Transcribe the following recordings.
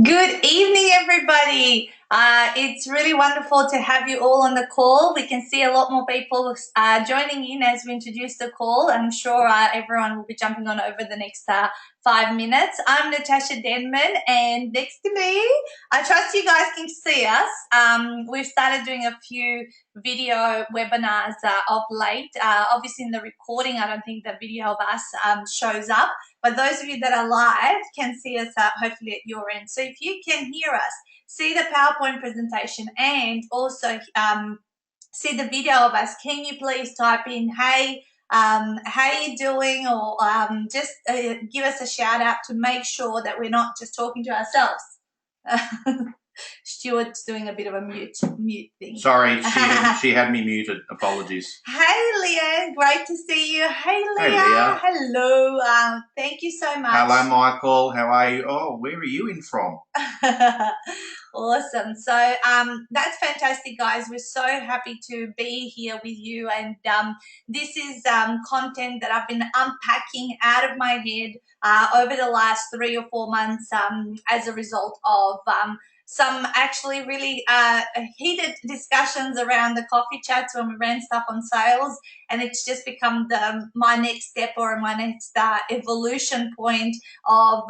Good evening, everybody. It's really wonderful to have you all on the call. We can see a lot more people joining in as we introduce the call. I'm sure everyone will be jumping on over the next 5 minutes. I'm Natasa Denman, and next to me, I trust you guys can see us. We've started doing a few video webinars of late. Obviously, in the recording, I don't think the video of us shows up. But those of you that are live can see us hopefully at your end. So if you can hear us, see the PowerPoint presentation, and also see the video of us, can you please type in, hey, how you doing? Or just give us a shout out to make sure that we're not just talking to ourselves. Stuart's doing a bit of a mute thing. Sorry, she had me muted. Apologies. Hey, Leanne, great to see you. Hey, Leah. Hello. Thank you so much. Hello, Michael. How are you? Oh, where are you in from? Awesome. So that's fantastic, guys. We're so happy to be here with you. And this is content that I've been unpacking out of my head over the last 3 or 4 months as a result of some actually really heated discussions around the coffee chats when we ran stuff on sales, and it's just become my next step or my next evolution point of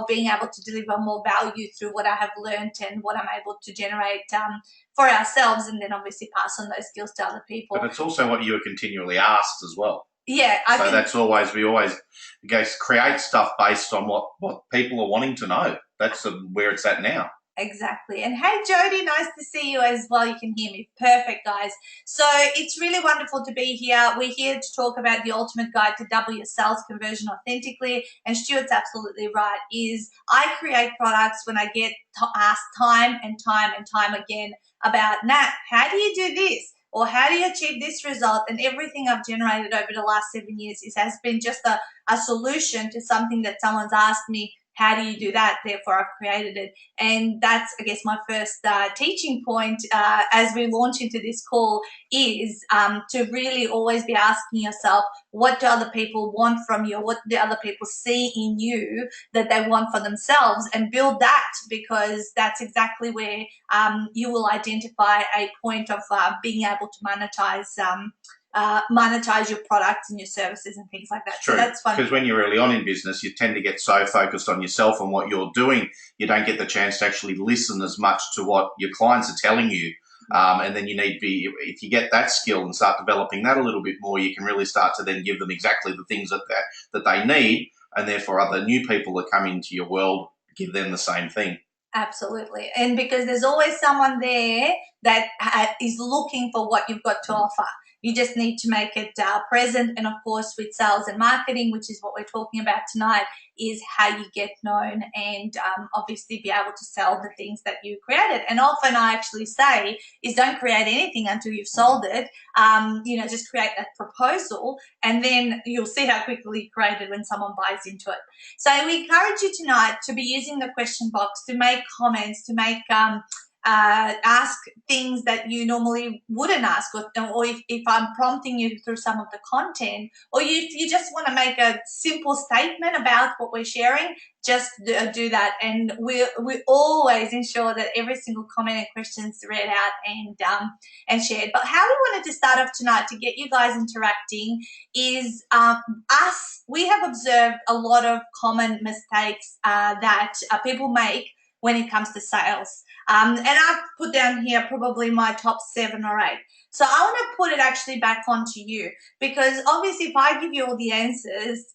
being able to deliver more value through what I have learned and what I'm able to generate for ourselves, and then obviously pass on those skills to other people. But it's also what you are continually asked as well. Yeah. That's always, we always create stuff based on what people are wanting to know. That's where it's at now. Exactly. And hey, Jody, nice to see you as well. You can hear me. Perfect, guys. So it's really wonderful to be here. We're here to talk about the ultimate guide to double your sales conversion authentically. And Stuart's absolutely right, is I create products when I get asked time and time again about, Nat, how do you do this? Or how do you achieve this result? And everything I've generated over the last 7 years has been just a solution to something that someone's asked me. How do you do that? Therefore, I've created it. And that's, I guess, my first teaching point as we launch into this call is to really always be asking yourself, what do other people want from you? What do other people see in you that they want for themselves? And build that, because that's exactly where you will identify a point of being able to monetize your products and your services and things like that. True. So that's fun. Because when you're early on in business, you tend to get so focused on yourself and what you're doing, you don't get the chance to actually listen as much to what your clients are telling you. And then you need to be, if you get that skill and start developing that a little bit more, you can really start to then give them exactly the things that they need, and therefore other new people that come into your world, give them the same thing. Absolutely. And because there's always someone there that is looking for what you've got to offer. You just need to make it present. And of course, with sales and marketing, which is what we're talking about tonight, is how you get known and obviously be able to sell the things that you created. And often I actually say is don't create anything until you've sold it. Just create that proposal, and then you'll see how quickly you create it when someone buys into it. So we encourage you tonight to be using the question box to make comments, to make ask things that you normally wouldn't ask, or if I'm prompting you through some of the content, or you just want to make a simple statement about what we're sharing, just do that. And we always ensure that every single comment and question is read out and shared. But how we wanted to start off tonight to get you guys interacting is we have observed a lot of common mistakes that people make when it comes to sales. And I've put down here probably my top 7 or 8. So I want to put it actually back onto you, because obviously if I give you all the answers,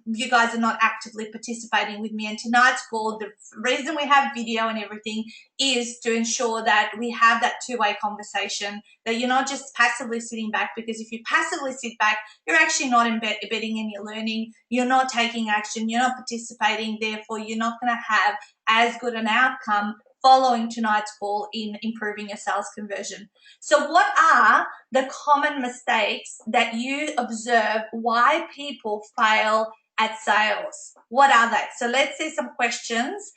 you guys are not actively participating with me. And tonight's call, the reason we have video and everything is to ensure that we have that two-way conversation, that you're not just passively sitting back, because if you passively sit back, you're actually not embedding any learning, you're not taking action, you're not participating, therefore you're not going to have as good an outcome following tonight's call in improving your sales conversion. So what are the common mistakes that you observe why people fail at sales? What are they? So let's see some questions,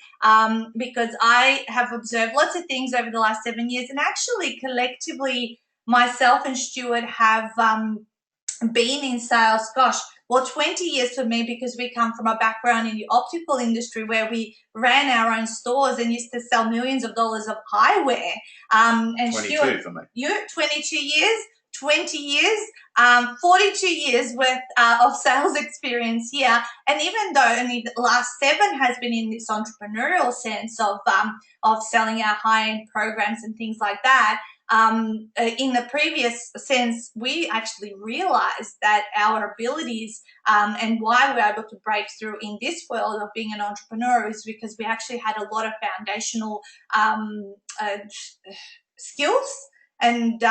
because I have observed lots of things over the last 7 years, and actually collectively myself and Stuart have been in sales, gosh, Well, 20 years for me, because we come from a background in the optical industry where we ran our own stores and used to sell millions of dollars of eyewear. And 22 Stuart, for me. you 22 years, 20 years, 42 years worth of sales experience here. And even though only the last 7 has been in this entrepreneurial sense of selling our high-end programs and things like that, in the previous sense, we actually realized that our abilities and why we're able to break through in this world of being an entrepreneur is because we actually had a lot of foundational skills and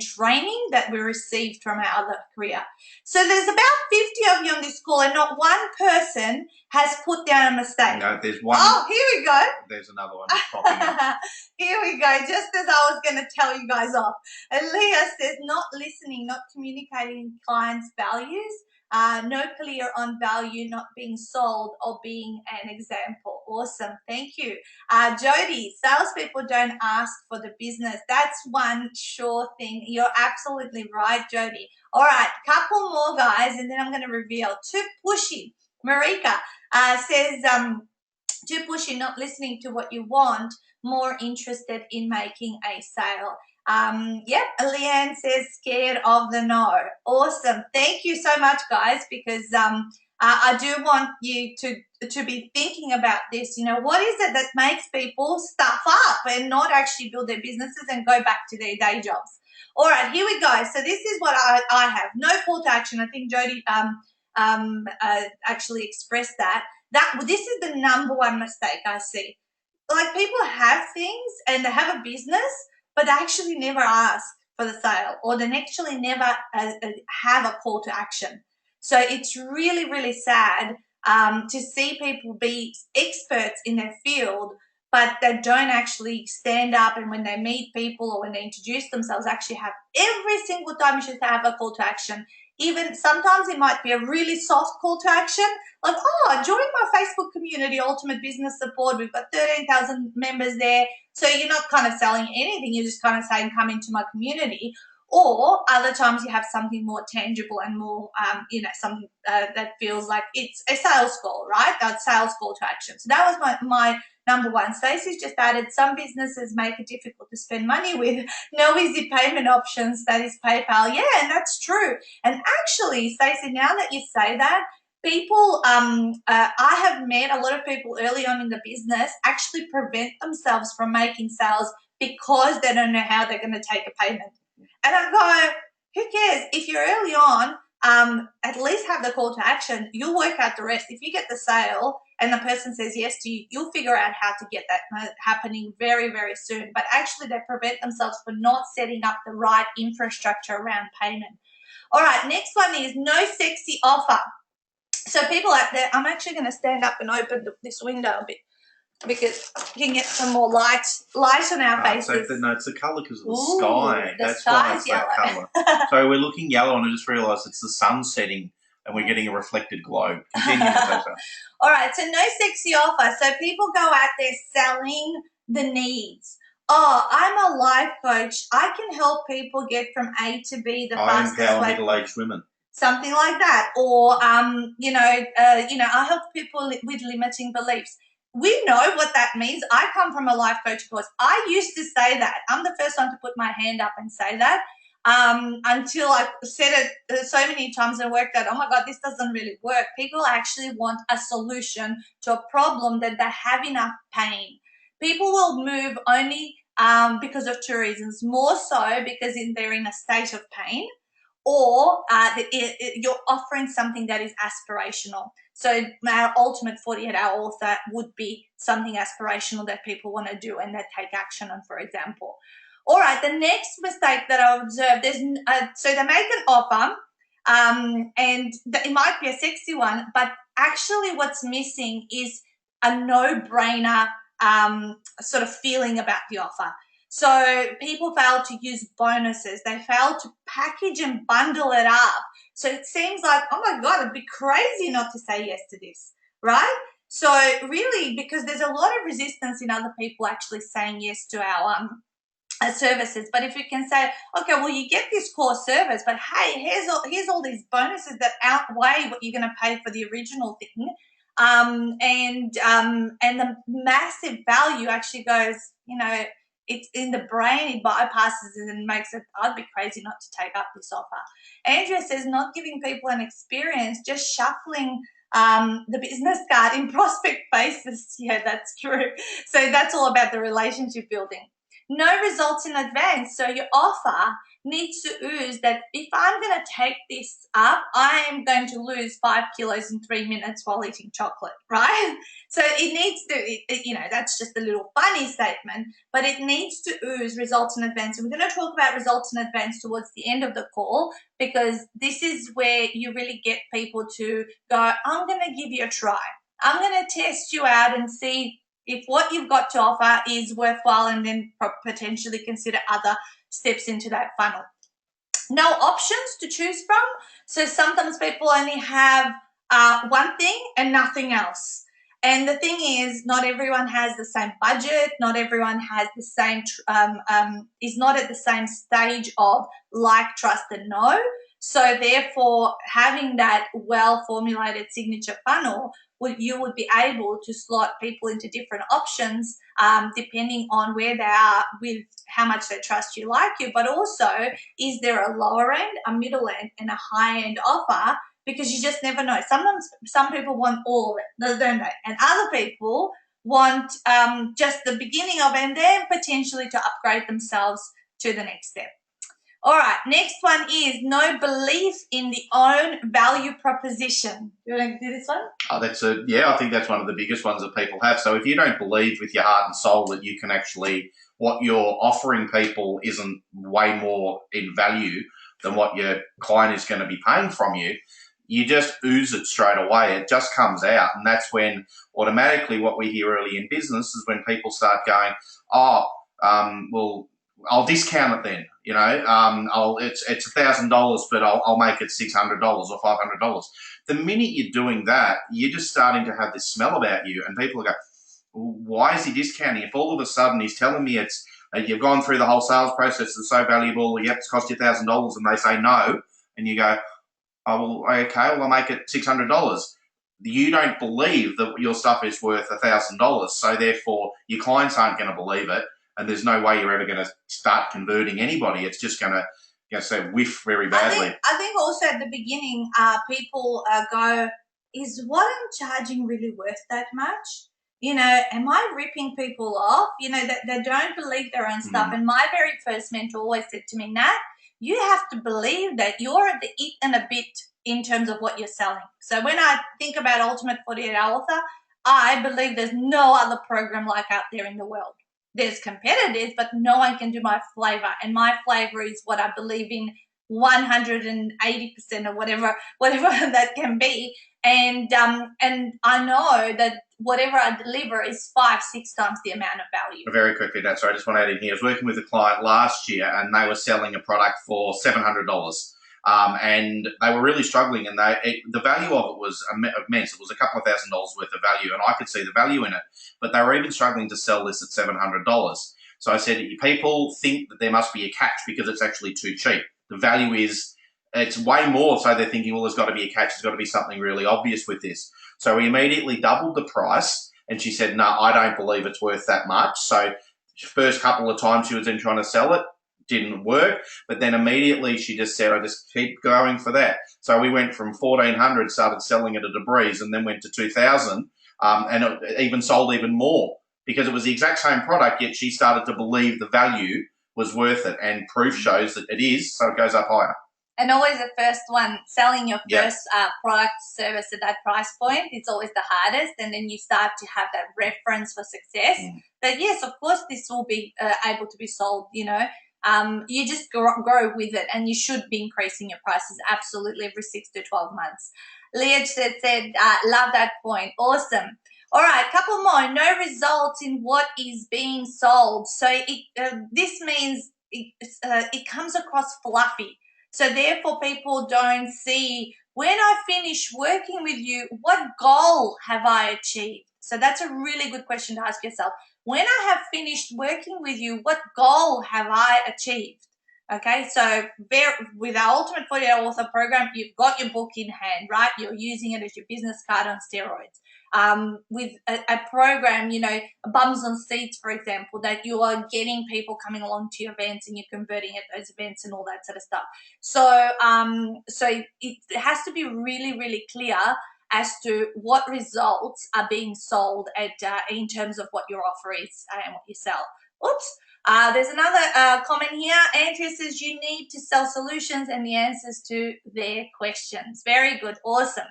training that we received from our other career. So there's about 50 of you on this call, and not one person has put down a mistake. No, there's one. Oh, here we go. There's another one popping up. Here we go, just as I was going to tell you guys off. And Leah says, not listening, not communicating clients' values, no clear on value, not being sold, or being an example. Awesome, thank you. Jody, salespeople don't ask for the business. That's one sure thing. You're absolutely right, Jody. All right, couple more guys, and then I'm going to reveal. Too pushy. Marika says, too pushy, not listening to what you want, more interested in making a sale. Yep, Leanne says scared of the no. Awesome. Thank you so much, guys, because I do want you to be thinking about this. You know, what is it that makes people stuff up and not actually build their businesses and go back to their day jobs? All right, here we go. So this is what I have. No call to action. I think Jody actually expressed that. This is the number one mistake I see. Like, people have things and they have a business, but they actually never ask for the sale, or they actually never have a call to action. So it's really, really sad to see people be experts in their field, but they don't actually stand up, and when they meet people or when they introduce themselves, actually have every single time you should have a call to action. Even sometimes it might be a really soft call to action, like, oh, join my Facebook community, Ultimate Business Support. We've got 13,000 members there. So you're not kind of selling anything. You're just kind of saying, come into my community. Or other times you have something more tangible and more, something that feels like it's a sales call, right? That sales call to action. So that was my number one. Stacey's just added, some businesses make it difficult to spend money with no easy payment options. That is PayPal. Yeah, and that's true. And actually, Stacey, now that you say that, people, I have met a lot of people early on in the business actually prevent themselves from making sales because they don't know how they're going to take a payment. And I go, who cares? If you're early on, at least have the call to action. You'll work out the rest. If you get the sale and the person says yes to you, you'll figure out how to get that happening very, very soon. But actually, they prevent themselves from not setting up the right infrastructure around payment. All right, next one is no sexy offer. So people out there, I'm actually going to stand up and open this window a bit because you can get some more light on our faces. So no, it's the colour because of the sky. That's why it's yellow. That colour. So we're looking yellow, and I just realised it's the sun setting, and we're getting a reflected glow. Continue, Natasa. All right, so no sexy offer. So people go out there selling the needs. Oh, I'm a life coach. I can help people get from A to B the fastest way. I empower middle-aged women. Something like that. Or, I help people with limiting beliefs. We know what that means. I come from a life coach course. I used to say that. I'm the first one to put my hand up and say that until I said it so many times and worked out, oh my God, this doesn't really work. People actually want a solution to a problem that they have enough pain. People will move only because of 2 reasons. More so because they're in a state of pain, or you're offering something that is aspirational. So our ultimate 48-hour author would be something aspirational that people want to do and that take action on, for example. All right, the next mistake that I've observed is, so they make an offer, and it might be a sexy one, but actually what's missing is a no-brainer sort of feeling about the offer. So people fail to use bonuses. They fail to package and bundle it up. So it seems like, oh my God, it'd be crazy not to say yes to this, right? So really, because there's a lot of resistance in other people actually saying yes to our services. But if you can say, okay, well, you get this core service, but hey, here's all these bonuses that outweigh what you're going to pay for the original thing, and the massive value actually goes, it's in the brain, it bypasses it and makes it, I'd be crazy not to take up this offer. Andrea says, not giving people an experience, just shuffling the business card in prospect basis. Yeah, that's true. So that's all about the relationship building. No results in advance. So your offer needs to ooze that if I'm going to take this up, I am going to lose 5 kilos in 3 minutes while eating chocolate, right? So it needs to, that's just a little funny statement, but it needs to ooze results in advance. And we're going to talk about results in advance towards the end of the call, because this is where you really get people to go, I'm going to give you a try. I'm going to test you out and see if what you've got to offer is worthwhile, and then potentially consider other steps into that funnel. No options to choose from. So sometimes people only have one thing and nothing else. And the thing is, not everyone has the same budget. Not everyone has the same, is not at the same stage of like, trust, and know. So therefore, having that well-formulated signature funnel, you would be able to slot people into different options depending on where they are with how much they trust you, like you, but also, is there a lower end, a middle end, and a high end offer? Because you just never know. Sometimes some people want all of it, don't they? And other people want just the beginning of it, and then potentially to upgrade themselves to the next step. All right, next one is no belief in the own value proposition. You want to do this one? Oh, I think that's one of the biggest ones that people have. So if you don't believe with your heart and soul that you can actually, what you're offering people isn't way more in value than what your client is going to be paying from you, you just ooze it straight away. It just comes out. And that's when automatically what we hear early in business is when people start going, well, I'll discount it then. It's $1,000, but I'll make it $600 or $500. The minute you're doing that, you're just starting to have this smell about you, and people go, why is he discounting? If all of a sudden he's telling me it's you've gone through the whole sales process, it's so valuable, yep, it's cost you $1,000, and they say no, and you go, oh, well, okay, well, I'll make it $600. You don't believe that your stuff is worth $1,000, so therefore your clients aren't going to believe it, and there's no way you're ever going to start converting anybody. It's just going to say whiff very badly. I think also at the beginning, people go, is what I'm charging really worth that much? Am I ripping people off? That they don't believe their own stuff. And my very first mentor always said to me, Nat, you have to believe that you're at the it and a bit in terms of what you're selling. So when I think about Ultimate 48-Hour Author, I believe there's no other program like out there in the world. There's competitors, but no one can do my flavor. And my flavor is what I believe in 180% or whatever that can be. And I know that whatever I deliver is 5-6 times the amount of value. Very quickly, Nat, sorry, I just want to add in here. I was working with a client last year, and they were selling a product for $700. And they were really struggling, and the value of it was immense. It was a couple of $1,000s worth of value, and I could see the value in it. But they were even struggling to sell this at $700. So I said, people think that there must be a catch because it's actually too cheap. The value is, it's way more, so they're thinking, well, there's got to be a catch. There's got to be something really obvious with this. So we immediately doubled the price, and she said, no, I don't believe it's worth that much. So first couple of times she was then trying to sell it, didn't work, but then immediately she just said, I just keep going for that. So we went from 1,400, started selling it at a breeze, and then went to 2,000, and it even sold even more because it was the exact same product, yet she started to believe the value was worth it, and proof shows that it is, so it goes up higher. And always the first one, selling your first product, service at that price point, it's always the hardest. And then you start to have that reference for success. That yes, of course, this will be able to be sold, you just grow with it, and you should be increasing your prices absolutely every 6 to 12 months. Leah said, love that point. Awesome. All right, couple more. No results in what is being sold. So this means it comes across fluffy. So therefore, people don't see, when I finish working with you, what goal have I achieved? So that's a really good question to ask yourself. When I have finished working with you, what goal have I achieved? Okay, so with our Ultimate 48 Author program, you've got your book in hand, right? You're using it as your business card on steroids. With a program, bums on seats, for example, that you are getting people coming along to your events and you're converting at those events and all that sort of stuff. So it has to be really, really clear as to what results are being sold at in terms of what your offer is and what you sell. Oops. There's another comment here. Andrea says you need to sell solutions and the answers to their questions. Very good. Awesome.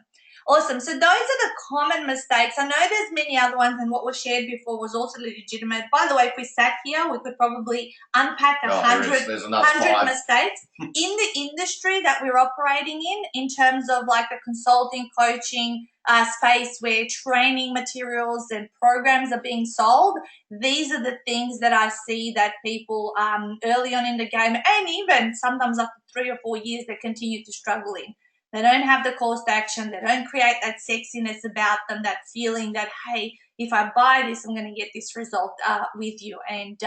Awesome. So those are the common mistakes. I know there's many other ones, and what was shared before was also legitimate. By the way, if we sat here, we could probably unpack 100 mistakes in the industry that we're operating in terms of like the consulting, coaching space where training materials and programs are being sold. These are the things that I see that people early on in the game, and even sometimes after 3 or 4 years, they continue to struggle in. They don't have the call to action. They don't create that sexiness about them, that feeling that, hey, if I buy this, I'm going to get this result with you. And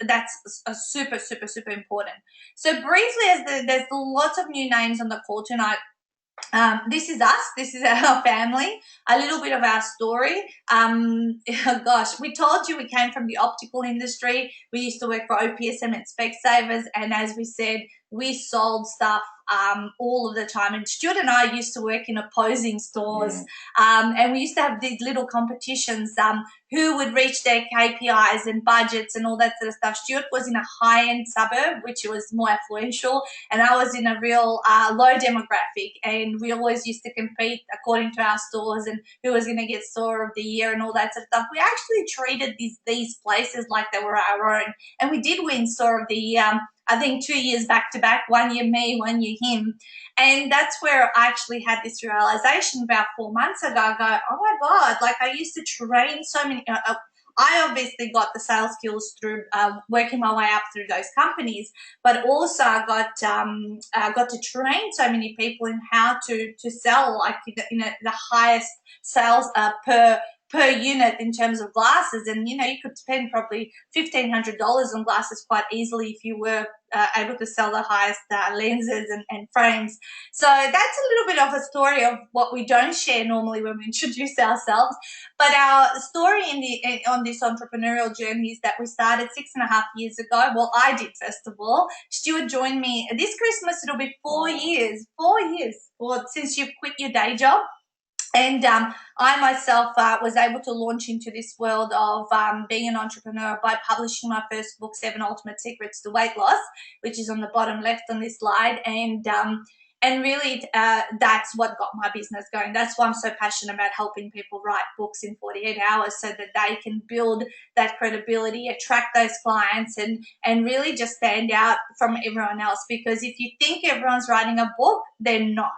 that's a super, super, super important. So briefly, as there's lots of new names on the call tonight, this is us. This is our family. A little bit of our story. Gosh, we told you we came from the optical industry. We used to work for OPSM and Specsavers, and as we said, we sold stuff all of the time. And Stuart and I used to work in opposing stores, and we used to have these little competitions. Who would reach their KPIs and budgets and all that sort of stuff. Stuart was in a high-end suburb, which was more affluential, and I was in a real low demographic, and we always used to compete according to our stores and who was going to get store of the year and all that sort of stuff. We actually treated these places like they were our own, and we did win store of the year, I think 2 years back to back, 1 year me, 1 year him. And that's where I actually had this realization about 4 months ago. I go, oh my God, like I used to train so many, I obviously got the sales skills through working my way up through those companies, but also I got to train so many people in how to sell like the highest sales per unit in terms of glasses. And you could spend probably $1,500 on glasses quite easily if you were able to sell the highest lenses and frames. So that's a little bit of a story of what we don't share normally when we introduce ourselves. But our story on this entrepreneurial journey is that we started 6.5 years ago. Well, I did, first of all. Stuart joined me this Christmas. It'll be 4 years. 4 years since you've quit your day job. And I myself was able to launch into this world of being an entrepreneur by publishing my first book, 7 Ultimate Secrets to Weight Loss, which is on the bottom left on this slide. And really, that's what got my business going. That's why I'm so passionate about helping people write books in 48 hours so that they can build that credibility, attract those clients, and really just stand out from everyone else. Because if you think everyone's writing a book, they're not.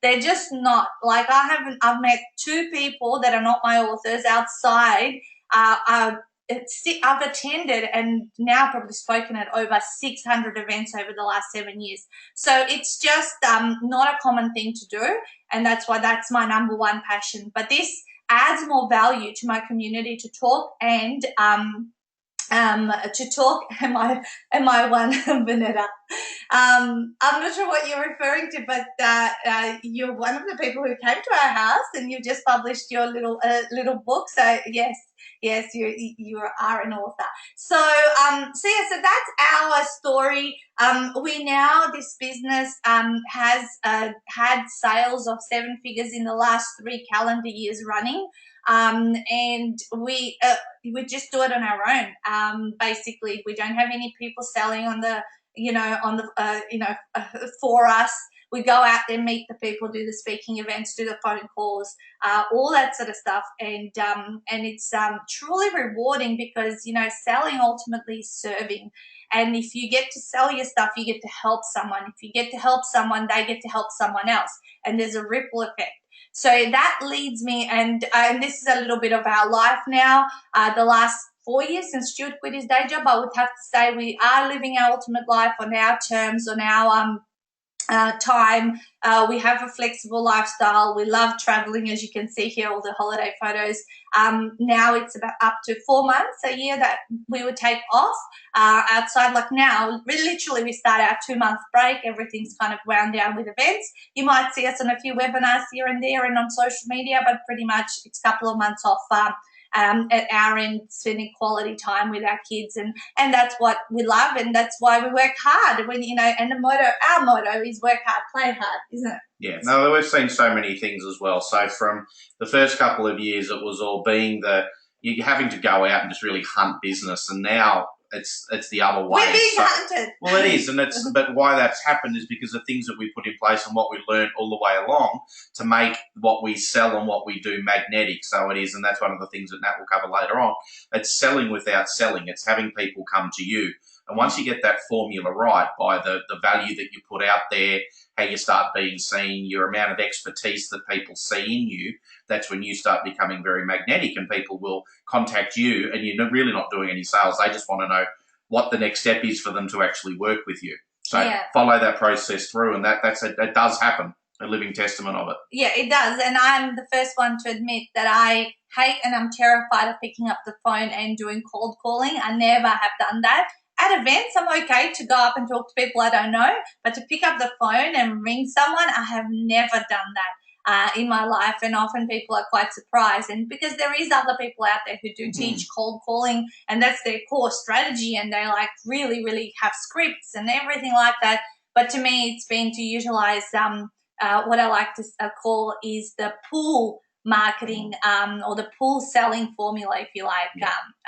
They're just not. Like I've met 2 people that are not my authors outside. I've attended and now probably spoken at over 600 events over the last 7 years. So it's just not a common thing to do, and that's why that's my number one passion. But this adds more value to my community to talk and am I one, Vanetta? I'm not sure what you're referring to, but you're one of the people who came to our house and you just published your little book. So yes, you are an author. So so that's our story. This business has had sales of 7 figures in the last 3 calendar years running. And we just do it on our own. Basically, we don't have any people selling for us. We go out there, meet the people, do the speaking events, do the phone calls, all that sort of stuff. And it's truly rewarding because, selling ultimately is serving. And if you get to sell your stuff, you get to help someone. If you get to help someone, they get to help someone else. And there's a ripple effect. So that leads me, and this is a little bit of our life now. The last 4 years since Stuart quit his day job, I would have to say we are living our ultimate life on our terms, on our time. We have a flexible lifestyle. We love traveling, as you can see here, all the holiday photos. Now it's about up to 4 months a year that we would take off outside. Like now, literally we start our 2-month break. Everything's kind of wound down with events. You might see us on a few webinars here and there and on social media, but pretty much it's a couple of months off at our end, spending quality time with our kids, and that's what we love, and that's why we work hard. When and our motto is work hard, play hard, isn't it? Yeah, no, we've seen so many things as well. So from the first couple of years, it was all being you having to go out and just really hunt business, and now it's the other way. We're being hunted. Well, it is, and but why that's happened is because of things that we put in place and what we learned all the way along to make what we sell and what we do magnetic. So it is, and that's one of the things that Nat will cover later on. It's selling without selling. It's having people come to you. And once you get that formula right by the value that you put out there, how you start being seen, your amount of expertise that people see in you, that's when you start becoming very magnetic, and people will contact you, and you're really not doing any sales. They just want to know what the next step is for them to actually work with you. So follow that process through, and that does happen, a living testament of it. Yeah, it does. And I'm the first one to admit that I hate and I'm terrified of picking up the phone and doing cold calling. I never have done that. At events, I'm okay to go up and talk to people I don't know, but to pick up the phone and ring someone, I have never done that in my life, and often people are quite surprised. And because there is other people out there who do teach cold calling, and that's their core strategy, and they like really, really have scripts and everything like that. But to me, it's been to utilize what I like to call is the pull marketing or the pull selling formula, if you like.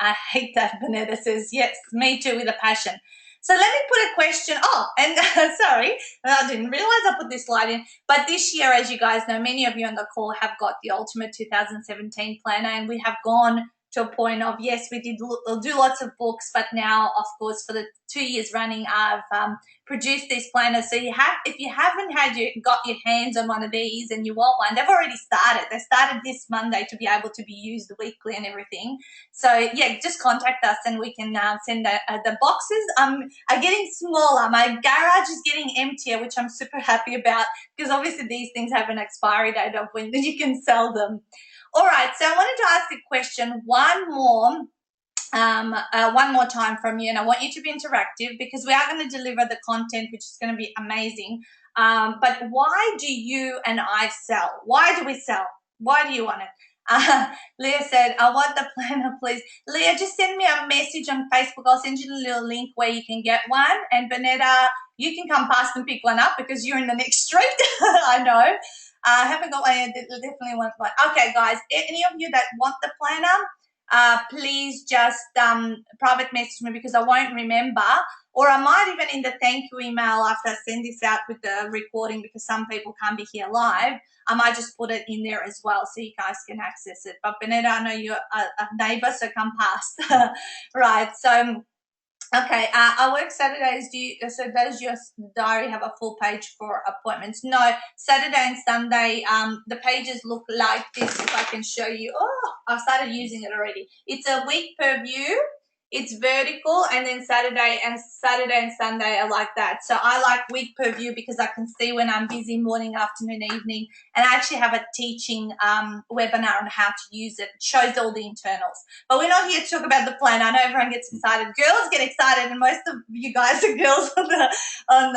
I hate that Bonetta says, yes, me too, with a passion. So let me put a question. Oh, and sorry, I didn't realize I put this slide in. But this year, as you guys know, many of you on the call have got the Ultimate 2017 Planner, and we have gone to a point of, yes, we do lots of books, but now, of course, for the 2 years running, I've produced these planners. So if you haven't got your hands on one of these and you want one, they've already started. They started this Monday to be able to be used weekly and everything. So yeah, just contact us and we can send the boxes. Are getting smaller. My garage is getting emptier, which I'm super happy about, because obviously these things have an expiry date of when you can sell them. All right, so I wanted to ask a question one more time from you, and I want you to be interactive because we are going to deliver the content, which is going to be amazing. But why do you and I sell? Why do we sell? Why do you want it? Leah said, I want the planner, please. Leah, just send me a message on Facebook. I'll send you a little link where you can get one. And Bonetta, you can come past and pick one up because you're in the next street. I know. I haven't got one. I definitely want one. Okay, guys, any of you that want the planner, please just private message me because I won't remember, or I might even in the thank you email after I send this out with the recording, because some people can't be here live, I might just put it in there as well so you guys can access it. But Bonetta, I know you're a neighbour, so come past. Right, so okay, I work Saturdays. So does your diary have a full page for appointments? No, Saturday and Sunday, the pages look like this. If I can show you. Oh, I started using it already. It's a week per view. It's vertical, and then Saturday and Sunday are like that. So I like week per view because I can see when I'm busy morning, afternoon, evening, and I actually have a teaching webinar on how to use it. It shows all the internals. But we're not here to talk about the plan. I know everyone gets excited. Girls get excited, and most of you guys are girls on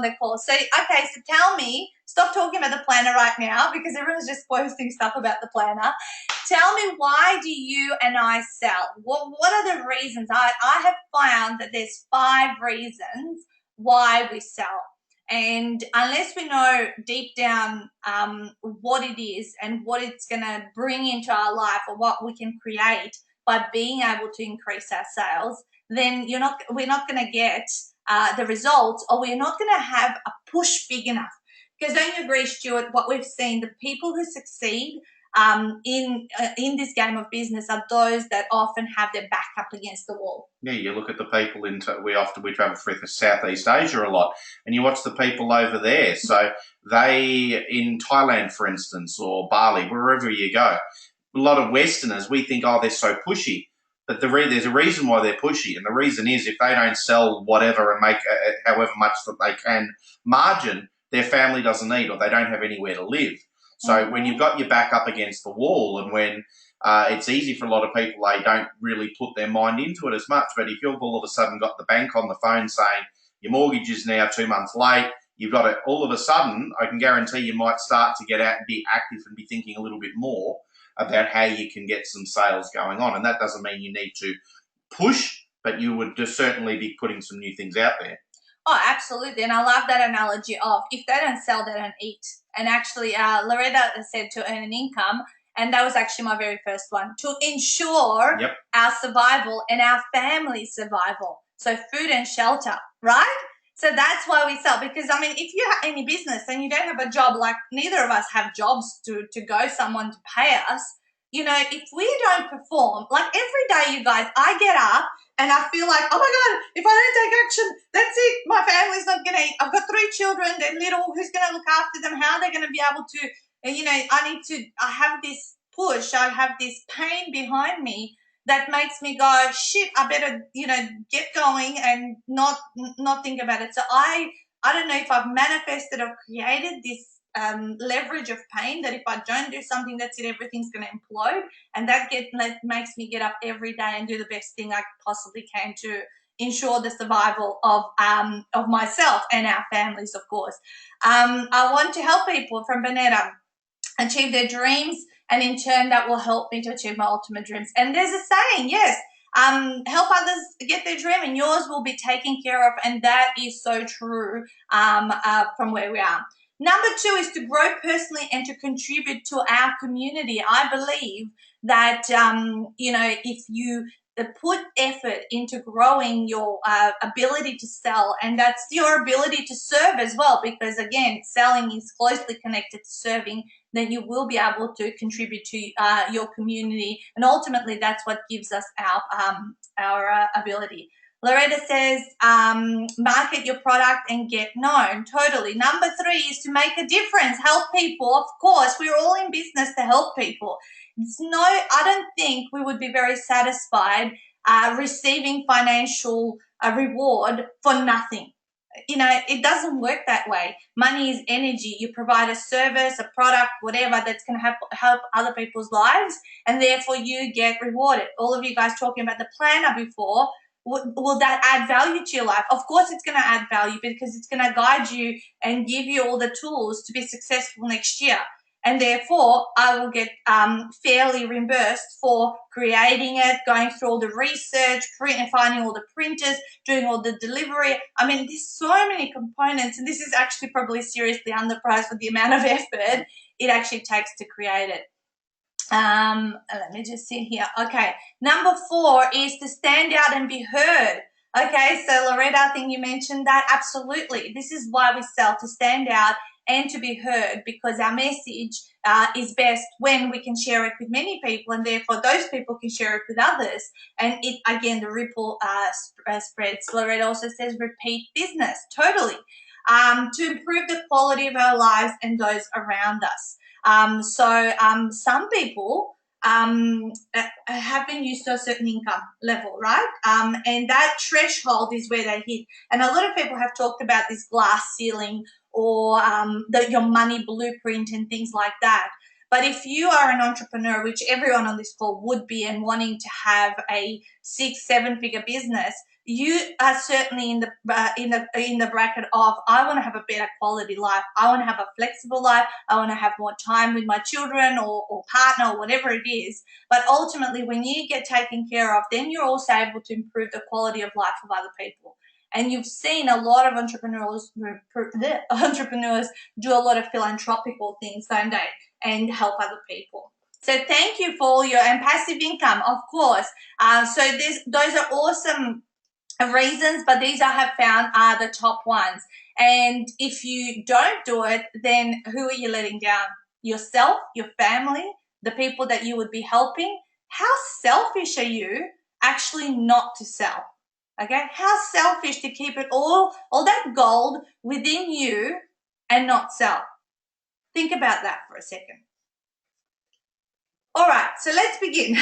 the call. So okay, so tell me. Stop talking about the planner right now because everyone's just posting stuff about the planner. Tell me, why do you and I sell? What are the reasons? I have found that there's 5 reasons why we sell. And unless we know deep down what it is and what it's going to bring into our life or what we can create by being able to increase our sales, then we're not going to get the results, or we're not going to have a push big enough. Because don't you agree, Stuart, what we've seen, the people who succeed in this game of business are those that often have their back up against the wall. Yeah, you look at the people we travel through Southeast Asia a lot, and you watch the people over there. So they, in Thailand, for instance, or Bali, wherever you go, a lot of Westerners, we think, oh, they're so pushy. But there's a reason why they're pushy, and the reason is if they don't sell whatever and make however much that they can margin, their family doesn't eat or they don't have anywhere to live. So when you've got your back up against the wall, and when it's easy for a lot of people, they don't really put their mind into it as much. But if you've all of a sudden got the bank on the phone saying your mortgage is now 2 months late, you've got it all of a sudden, I can guarantee you might start to get out and be active and be thinking a little bit more about how you can get some sales going on. And that doesn't mean you need to push, but you would just certainly be putting some new things out there. Oh, absolutely. And I love that analogy of if they don't sell, they don't eat. And actually, Loretta said to earn an income, and that was actually my very first one, to ensure our survival and our family's survival. So food and shelter, right? So that's why we sell. Because, I mean, if you have any business and you don't have a job, like neither of us have jobs to go someone to pay us, you know, if we don't perform, like every day, you guys, I get up and I feel like, oh my God, if I don't take action, that's it. My family's not going to eat. I've got 3 children. They're little. Who's going to look after them? How are they going to be able to, you know, I have this push. I have this pain behind me that makes me go, shit, I better, you know, get going and not think about it. So I don't know if I've manifested or created this leverage of pain that if I don't do something, that's it, everything's going to implode. And that makes me get up every day and do the best thing I possibly can to ensure the survival of myself and our families, of course. I want to help people from Bonetta achieve their dreams, and in turn that will help me to achieve my ultimate dreams. And there's a saying, yes, help others get their dream and yours will be taken care of, and that is so true from where we are. Number 2 is to grow personally and to contribute to our community. I believe that, you know, if you put effort into growing your ability to sell, and that's your ability to serve as well, because again, selling is closely connected to serving, then you will be able to contribute to your community, and ultimately that's what gives us our ability. Loretta says, market your product and get known. Totally. Number 3 is to make a difference, help people. Of course, we're all in business to help people. I don't think we would be very satisfied receiving financial reward for nothing. You know, it doesn't work that way. Money is energy. You provide a service, a product, whatever, that's going to help other people's lives, and therefore you get rewarded. All of you guys talking about the planner before, will that add value to your life? Of course it's going to add value, because it's going to guide you and give you all the tools to be successful next year. And therefore, I will get fairly reimbursed for creating it, going through all the research, finding all the printers, doing all the delivery. I mean, there's so many components, and this is actually probably seriously underpriced for the amount of effort it actually takes to create it. Let me just see here. Okay, number 4 is to stand out and be heard. Okay, so Loretta, I think you mentioned that. Absolutely. This is why we sell, to stand out and to be heard, because our message is best when we can share it with many people, and therefore those people can share it with others. And it, again, the ripple spreads. Loretta also says repeat business. Totally. To improve the quality of our lives and those around us. Some people have been used to a certain income level, right? And that threshold is where they hit. And a lot of people have talked about this glass ceiling, or your money blueprint and things like that. But if you are an entrepreneur, which everyone on this call would be, and wanting to have a 6-7 figure business, you are certainly in the bracket of, I want to have a better quality life. I want to have a flexible life. I want to have more time with my children or partner or whatever it is. But ultimately, when you get taken care of, then you're also able to improve the quality of life of other people. And you've seen a lot of entrepreneurs do a lot of philanthropical things, don't they? And help other people. So thank you for all your, and passive income, of course. So those are awesome reasons, but these I have found are the top ones. And if you don't do it, then who are you letting down? Yourself, your family, the people that you would be helping. How selfish are you actually not to sell? Okay, how selfish to keep it all that gold within you and not sell. Think about that for a second. All right, so let's begin.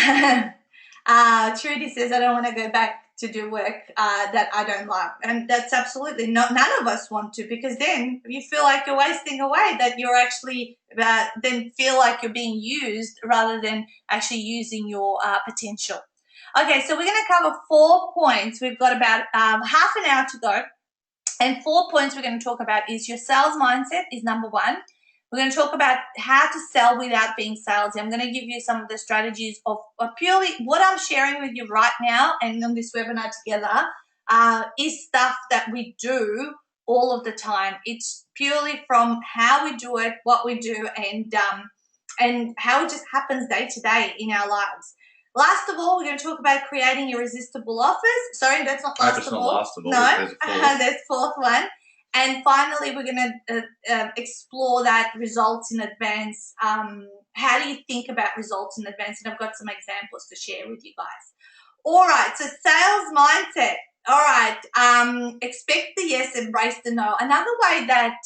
Trudy says, I don't want to go back to do work that I don't like. And that's absolutely not, none of us want to, because then you feel like you're wasting away, that you're actually then feel like you're being used rather than actually using your potential. Okay, so we're going to cover 4 points. We've got about half an hour to go. And 4 points we're going to talk about is your sales mindset is number 1. We're going to talk about how to sell without being salesy. I'm going to give you some of the strategies of purely what I'm sharing with you right now and on this webinar together is stuff that we do all of the time. It's purely from how we do it, what we do, and how it just happens day to day in our lives. Last of all, we're going to talk about creating irresistible offers. Sorry, that's not last of all. Last of all. No, there's fourth one. And finally, we're going to explore that results in advance. How do you think about results in advance? And I've got some examples to share with you guys. All right, so sales mindset. All right, expect the yes, embrace the no. Another way that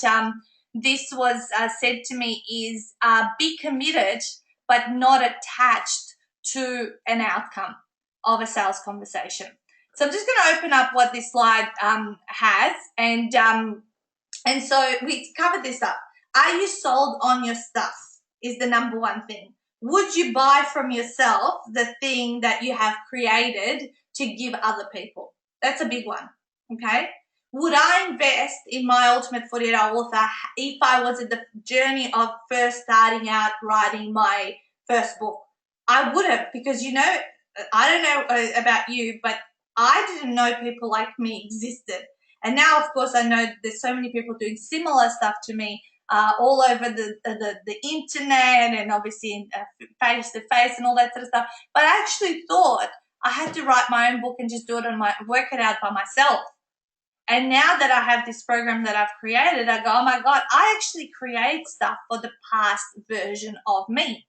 this was said to me is be committed but not attached to an outcome of a sales conversation. So I'm just going to open up what this slide has, and so we covered this up. Are you sold on your stuff is the number 1 thing. Would you buy from yourself the thing that you have created to give other people? That's a big one, okay? Would I invest in my Ultimate 48-Hour Author if I was at the journey of first starting out writing my first book? I would have, because, you know, I don't know about you, but I didn't know people like me existed. And now, of course, I know there's so many people doing similar stuff to me all over the internet and obviously face-to-face and all that sort of stuff. But I actually thought I had to write my own book and just do it work it out by myself. And now that I have this program that I've created, I go, oh my God, I actually create stuff for the past version of me.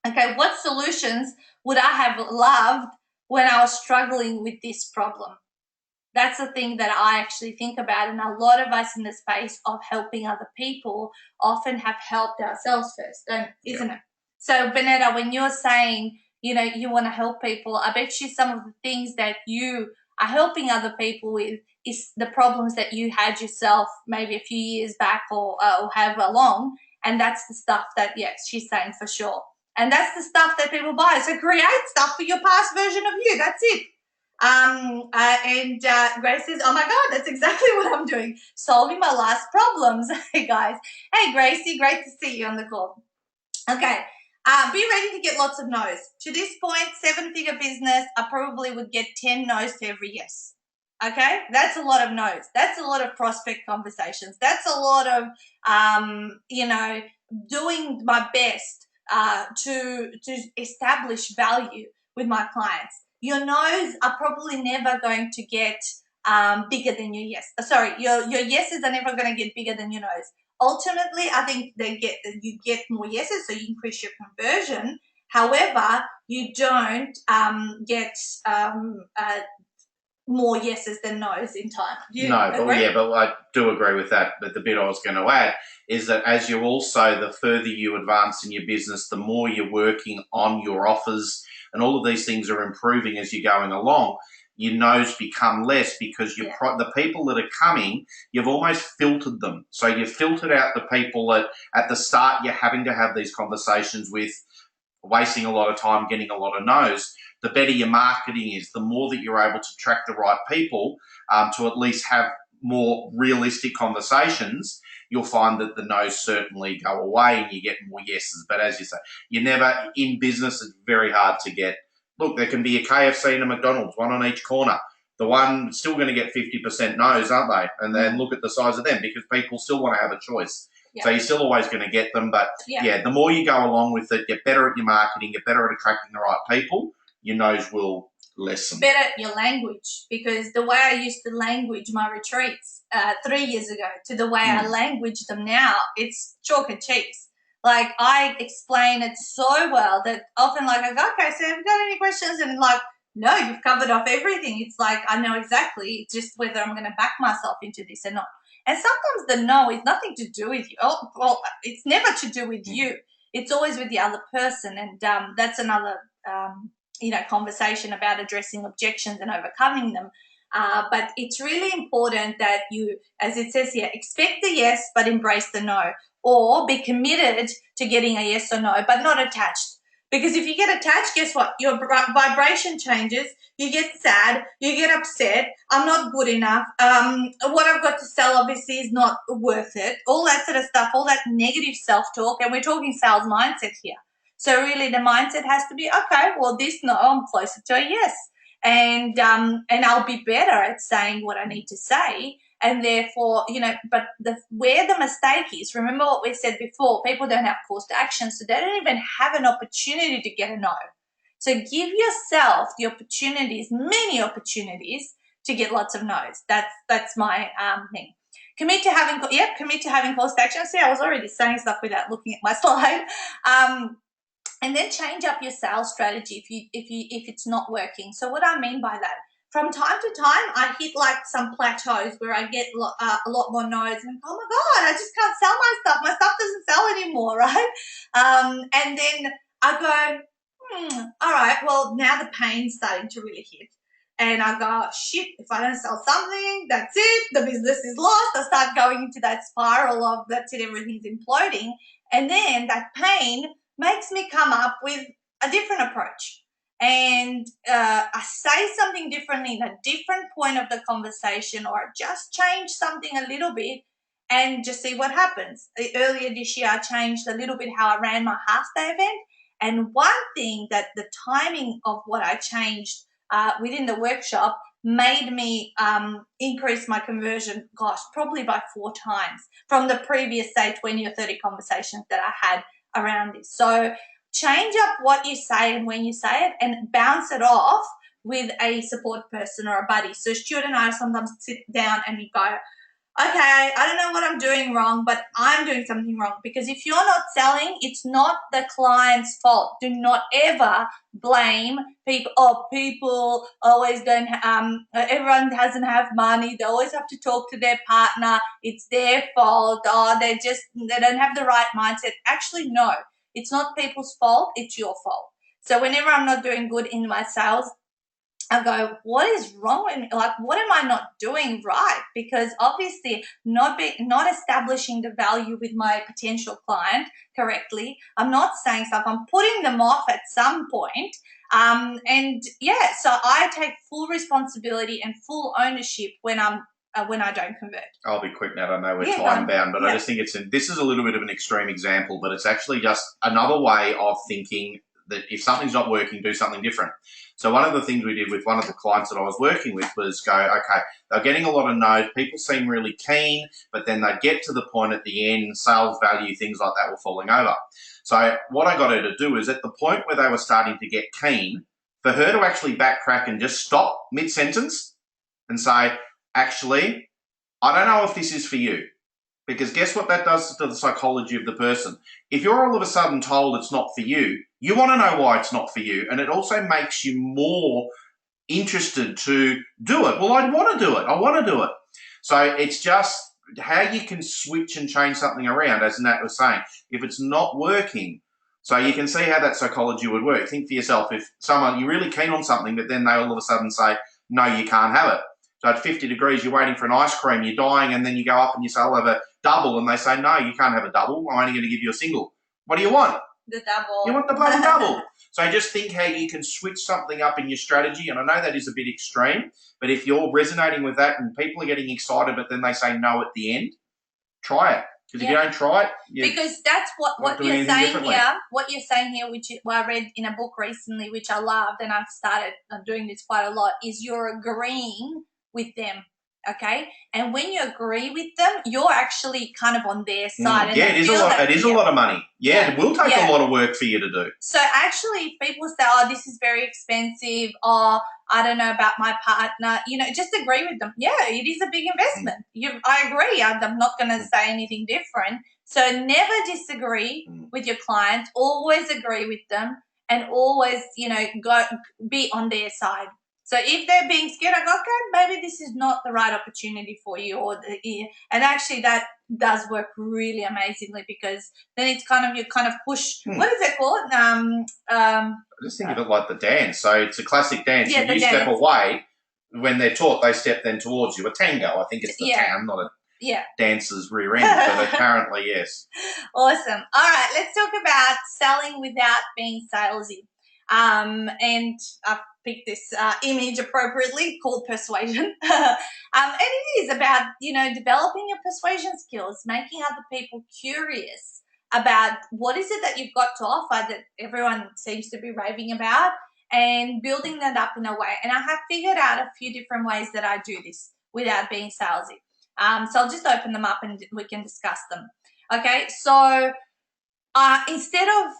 Okay, what solutions would I have loved when I was struggling with this problem? That's the thing that I actually think about. And a lot of us in the space of helping other people often have helped ourselves first, isn't it? So, Benetta, when you're saying, you know, you want to help people, I bet you some of the things that you are helping other people with is the problems that you had yourself maybe a few years back or however long. And that's the stuff that, yes, she's saying for sure. And that's the stuff that people buy. So create stuff for your past version of you. That's it. Grace says, oh my God, that's exactly what I'm doing. Solving my last problems. Hey guys. Hey Gracie, great to see you on the call. Okay. Be ready to get lots of no's. To this point, 7-figure business, I probably would get 10 no's to every yes. Okay. That's a lot of no's. That's a lot of prospect conversations. That's a lot of, doing my best to establish value with my clients. Your no's are probably never going to get bigger than your yes. Your yeses are never going to get bigger than your no's. Ultimately, I think you get more yeses, so you increase your conversion. However, you don't get more yeses than no's in time. But I do agree with that. But the bit I was going to add is that as you also, the further you advance in your business, the more you're working on your offers, and all of these things are improving as you're going along. Your no's become less because the people that are coming, you've almost filtered them. So you've filtered out the people that at the start you're having to have these conversations with, wasting a lot of time, getting a lot of no's. The better your marketing is, the more that you're able to attract the right people to at least have more realistic conversations, you'll find that the no's certainly go away and you get more yeses. But as you say, in business, it's very hard to get. Look, there can be a KFC and a McDonald's, one on each corner. The one still going to get 50% no's, aren't they? And then look at the size of them, because people still want to have a choice. Yeah. So you're still always going to get them. But the more you go along with it, get better at your marketing, get better at attracting the right people, your no's will lessen. Better at your language, because the way I used to language my retreats 3 years ago to the way I language them now, it's chalk and cheese. Like, I explain it so well that often, like, I go, okay, so have you got any questions? And like, no, you've covered off everything. It's like, I know exactly. It's just whether I'm going to back myself into this or not. And sometimes the no is nothing to do with you. Oh, well, it's never to do with you. It's always with the other person. And that's another conversation about addressing objections and overcoming them. But it's really important that you, as it says here, expect the yes but embrace the no, or be committed to getting a yes or no but not attached. Because if you get attached, guess what? Your vibration changes. You get sad. You get upset. I'm not good enough. What I've got to sell obviously is not worth it. All that sort of stuff, all that negative self-talk. And we're talking sales mindset here. So really the mindset has to be, okay, well, this no, I'm closer to a yes. And I'll be better at saying what I need to say. And therefore, but where the mistake is, remember what we said before, people don't have calls to action, so they don't even have an opportunity to get a no. So give yourself the opportunities, many opportunities, to get lots of no's. That's my thing. Commit to having calls to action. See, I was already saying stuff without looking at my slide. And then change up your sales strategy if it's not working. So what I mean by that, from time to time, I hit like some plateaus where I get a lot more no's, and oh my God, I just can't sell my stuff. My stuff doesn't sell anymore, right? And then I go, all right, well, now the pain's starting to really hit. And I go, shit, if I don't sell something, that's it. The business is lost. I start going into that spiral of that's it, everything's imploding. And then that pain makes me come up with a different approach. And I say something differently in a different point of the conversation, or just change something a little bit and just see what happens. Earlier this year, I changed a little bit how I ran my half-day event. And one thing that the timing of what I changed within the workshop made me increase my conversion, probably by 4 times from the previous, say, 20 or 30 conversations that I had around this. So change up what you say and when you say it, and bounce it off with a support person or a buddy. So Stuart and I sometimes sit down and we go, okay, I don't know what I'm doing wrong, but I'm doing something wrong. Because if you're not selling, it's not the client's fault. Do not ever blame people. Oh, people always don't, everyone doesn't have money. They always have to talk to their partner. It's their fault. Oh, they don't have the right mindset. Actually, no, it's not people's fault. It's your fault. So whenever I'm not doing good in my sales, I go, what is wrong with me? Like, what am I not doing right? Because obviously not establishing the value with my potential client correctly. I'm not saying stuff. I'm putting them off at some point. So I take full responsibility and full ownership when I don't convert. I'll be quick now. I know we're time bound, but I just think this is a little bit of an extreme example, but it's actually just another way of thinking that if something's not working, do something different. So one of the things we did with one of the clients that I was working with was go, okay, they're getting a lot of no's, people seem really keen, but then they get to the point at the end, sales value, things like that were falling over. So what I got her to do is at the point where they were starting to get keen, for her to actually backtrack and just stop mid-sentence and say, actually, I don't know if this is for you. Because guess what that does to the psychology of the person? If you're all of a sudden told it's not for you, you want to know why it's not for you. And it also makes you more interested to do it. Well, I want to do it. I want to do it. So it's just how you can switch and change something around, as Nat was saying. If it's not working, so you can see how that psychology would work. Think for yourself, if you're really keen on something, but then they all of a sudden say, no, you can't have it. So at 50 degrees, you're waiting for an ice cream, you're dying, and then you go up and you say, I'll have a double, and they say, no, you can't have a double. I'm only going to give you a single. What do you want? The double. You want the bloody double. So just think how you can switch something up in your strategy. And I know that is a bit extreme, but if you're resonating with that and people are getting excited, but then they say no at the end, try it. Because if you don't try it, because that's what you're saying here. What you're saying here, which I read in a book recently, which I loved, and I've started doing this quite a lot, is you're agreeing with them. Okay, and when you agree with them, you're actually kind of on their side. And it is a lot. It is a lot of money. It will take a lot of work for you to do. So actually, if people say, "Oh, this is very expensive," or "I don't know about my partner," just agree with them. Yeah, it is a big investment. I agree. I'm not going to say anything different. So never disagree with your client. Always agree with them, and always, go be on their side. So if they're being scared, I go, okay, maybe this is not the right opportunity for you, and actually that does work really amazingly, because then it's kind of, you kind of push. What is it called? I just think of it like the dance. So it's a classic dance. Yeah, If the you step dance. away, when they're taught, they step then towards you. A tango, I think it's the town, not a Yeah. dancer's rear end, but apparently, yes. Awesome. All right, let's talk about selling without being salesy. And I've picked this image appropriately called persuasion. And it is about, developing your persuasion skills, making other people curious about what is it that you've got to offer that everyone seems to be raving about, and building that up in a way. And I have figured out a few different ways that I do this without being salesy. So I'll just open them up and we can discuss them. Okay, so instead of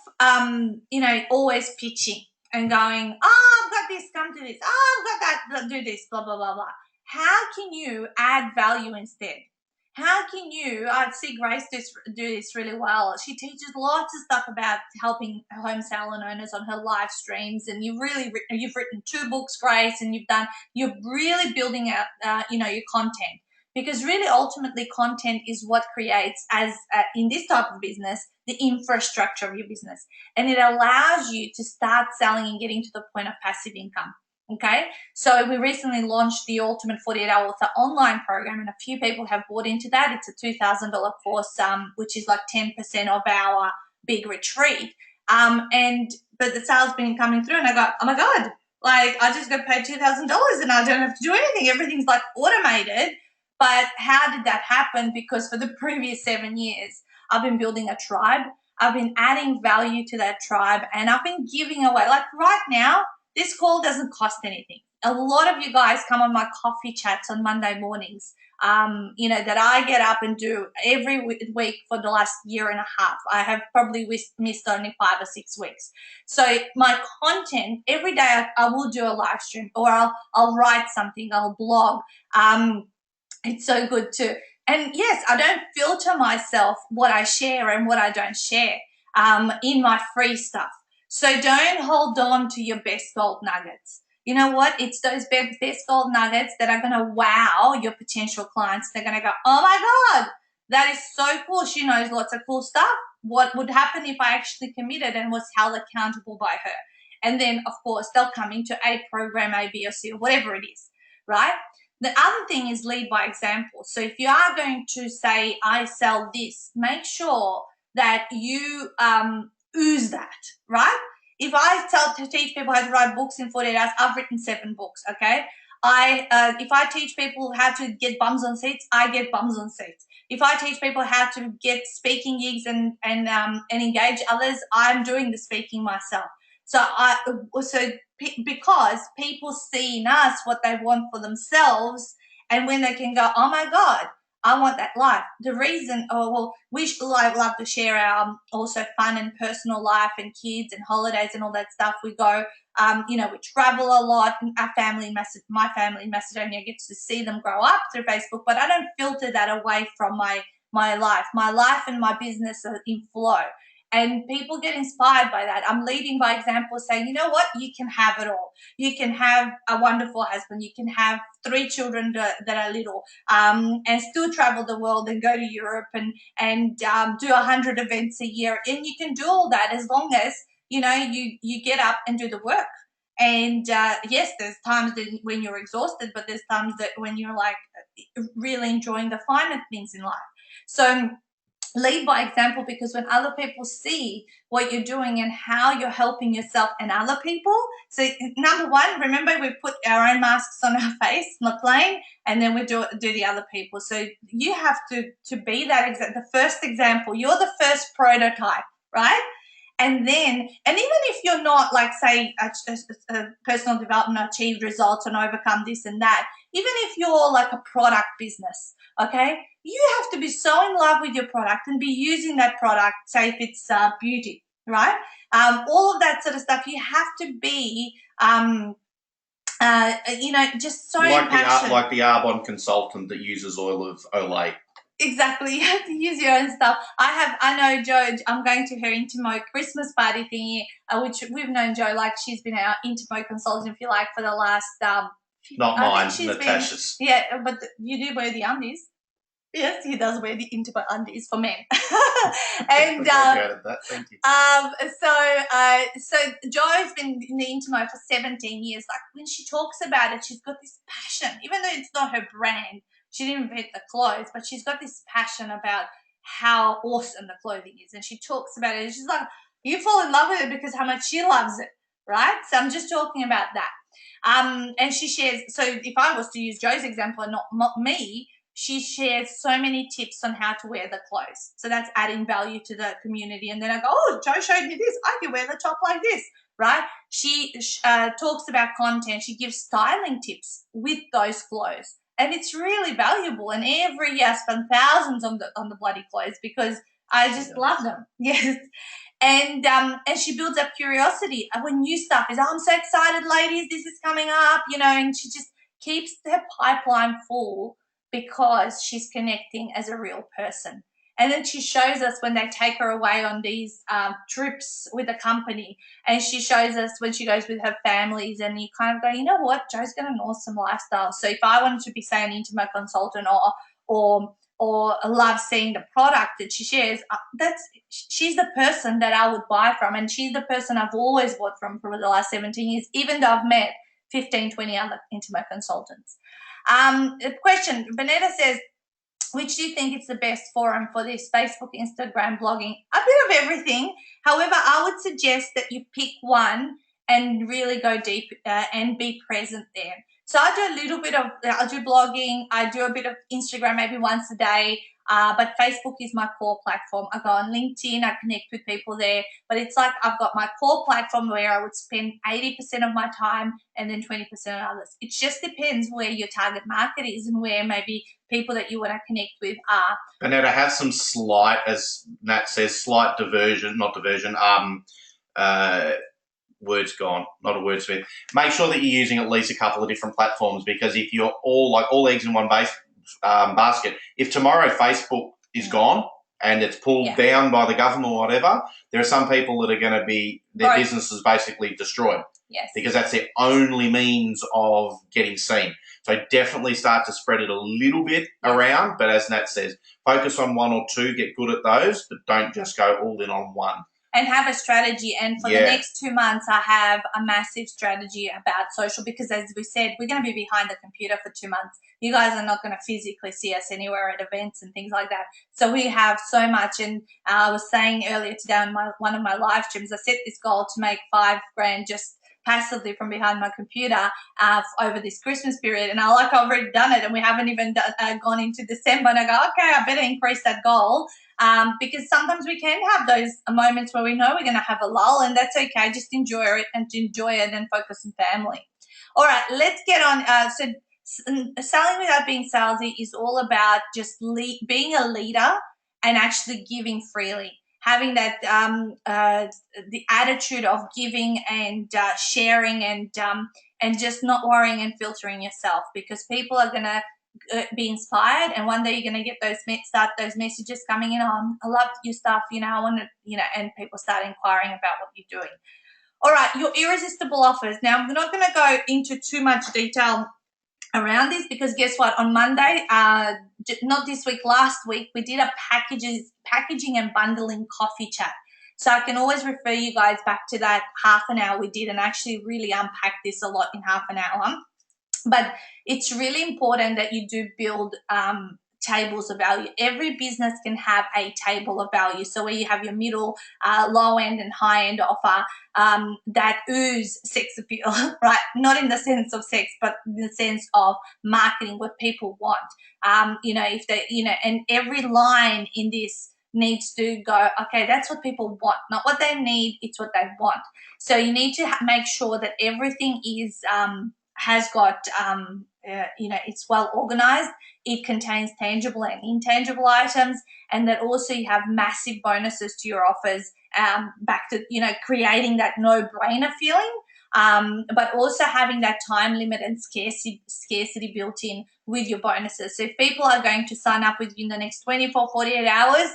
always pitching and going, oh, I've got this, come to this, oh, I've got that, do this, blah blah blah blah. How can you add value instead? How can you? I see Grace do this really well. She teaches lots of stuff about helping home salon owners on her live streams, and you've written 2 books, Grace, and you're really building out your content, because really ultimately content is what creates, as in this type of business, the infrastructure of your business, and it allows you to start selling and getting to the point of passive income. Okay, so we recently launched the Ultimate 48-Hour Author online program, and a few people have bought into that. It's a $2,000 course, which is like 10% of our big retreat. But the sales been coming through, and I go, oh my god, like I just got paid $2,000 and I don't have to do anything. Everything's like automated. But how did that happen? Because for the previous 7 years, I've been building a tribe. I've been adding value to that tribe, and I've been giving away. Like right now, this call doesn't cost anything. A lot of you guys come on my coffee chats on Monday mornings, that I get up and do every week for the last year and a half. I have probably missed only 5 or 6 weeks. So my content, every day I will do a live stream, or I'll write something, I'll blog. It's so good too. And yes, I don't filter myself what I share and what I don't share in my free stuff. So don't hold on to your best gold nuggets. You know what? It's those best gold nuggets that are going to wow your potential clients. They're going to go, oh my God, that is so cool. She knows lots of cool stuff. What would happen if I actually committed and was held accountable by her? And then, of course, they'll come into a program, A, B, or C, or whatever it is, right? The other thing is lead by example. So if you are going to say, I sell this, make sure that you ooze that, right? If I to teach people how to write books in 48 hours, I've written 7 books, okay? If I teach people how to get bums on seats, I get bums on seats. If I teach people how to get speaking gigs and engage others, I'm doing the speaking myself. Because people see in us what they want for themselves, and when they can go, oh my God, I want that life. The reason, we love to share our also fun and personal life and kids and holidays and all that stuff. We go, we travel a lot. My family in Macedonia gets to see them grow up through Facebook, but I don't filter that away from my life. My life and my business are in flow. And people get inspired by that. I'm leading by example, saying, you know what? You can have it all. You can have a wonderful husband. You can have 3 children that are little, and still travel the world and go to Europe and do 100 events a year. And you can do all that as long as, you get up and do the work. And yes, there's times when you're exhausted, but there's times that when you're like really enjoying the finer things in life. So lead by example, because when other people see what you're doing and how you're helping yourself and other people. So number one, remember, we put our own masks on our face on the plane, and then we do the other people. So you have to be the first example. You're the first prototype, right? And even if you're not, like, say, a personal development, achieved results and overcome this and that, even if you're like a product business, okay, you have to be so in love with your product and be using that product, say if it's beauty, right? All of that sort of stuff. You have to be, just so like passionate. like the Arbonne consultant that uses oil of Olay. Exactly. You have to use your own stuff. I know Jo, I'm going to her Intimo Christmas party thingy, which we've known Jo, like she's been our Intimo consultant, if you like, for the last, Not I mine, think she's Natasha's. been, yeah, but you do wear the undies. Yes, he does wear the Intimo undies for men. And, that. Thank you. so Jo's been in the Intimo for 17 years. Like when she talks about it, she's got this passion, even though it's not her brand. She didn't invent the clothes, but she's got this passion about how awesome the clothing is. And she talks about it. And she's like, you fall in love with it because how much she loves it, right? So I'm just talking about that. And she shares, so if I was to use Jo's example and not me, she shares so many tips on how to wear the clothes. So that's adding value to the community. And then I go, oh, Jo showed me this. I can wear the top like this, right? She talks about content. She gives styling tips with those clothes. And it's really valuable. And every year I spend thousands on the bloody clothes because I just love them. Yes. And she builds up curiosity when new stuff is, oh, I'm so excited, ladies, this is coming up, and she just keeps her pipeline full because she's connecting as a real person. And then she shows us when they take her away on these trips with the company, and she shows us when she goes with her families, and you kind of go, you know what, Jo's got an awesome lifestyle. So if I wanted to be, say, an intimate consultant or love seeing the product that she shares, she's the person that I would buy from, and she's the person I've always bought from for the last 17 years, even though I've met 15, 20 other intimate consultants. The question, Benetta says, which do you think is the best forum for this? Facebook, Instagram, blogging? A bit of everything. However, I would suggest that you pick one and really go deep and be present there. So I do a little bit of, I do blogging, I do a bit of Instagram maybe once a day, but Facebook is my core platform. I go on LinkedIn, I connect with people there, but it's like I've got my core platform where I would spend 80% of my time and then 20% on others. It just depends where your target market is and where maybe people that you want to connect with are. Bernetta, have some slight, as Nat says, slight diversion, not diversion, words gone, not a wordsmith. Make sure that you're using at least a couple of different platforms, because if you're all eggs in one basket, if tomorrow Facebook is gone and it's pulled down by the government or whatever, there are some people that are going to be, their business is basically destroyed. Yes. Because that's their only means of getting seen. So definitely start to spread it a little bit around, but as Nat says, focus on one or two, get good at those, but don't just go all in on one. And have a strategy. And for the next 2 months, I have a massive strategy about social, because as we said, we're going to be behind the computer for 2 months. You guys are not going to physically see us anywhere at events and things like that. So we have so much. And I was saying earlier today on one of my live streams, I set this goal to make $5,000 just passively from behind my computer over this Christmas period. And I've already done it, and we haven't even gone into December. And I go, okay, I better increase that goal. Because sometimes we can have those moments where we know we're going to have a lull, and that's okay. Just enjoy it and focus on family. All right, let's get on. So selling without being salesy is all about just being a leader and actually giving freely. Having that the attitude of giving and sharing and just not worrying and filtering yourself, because people are going to be inspired, and one day you're going to get start those messages coming in. Oh, I love your stuff, I want to, and people start inquiring about what you're doing. All right, your irresistible offers. Now, I'm not going to go into too much detail around this, because guess what? On Monday, not this week, last week, we did a packaging and bundling coffee chat. So I can always refer you guys back to that half an hour we did, and actually really unpack this a lot in half an hour. But it's really important that you do build tables of value. Every business can have a table of value. So where you have your middle, low end and high end offer that ooze sex appeal, right? Not in the sense of sex, but in the sense of marketing, what people want. If they, and every line in this needs to go, okay, that's what people want, not what they need, it's what they want. So you need to make sure that everything is has got, it's well organized. It contains tangible and intangible items, and that also you have massive bonuses to your offers, back to, creating that no-brainer feeling. but also having that time limit and scarcity built in with your bonuses. So if people are going to sign up with you in the next 24, 48 hours,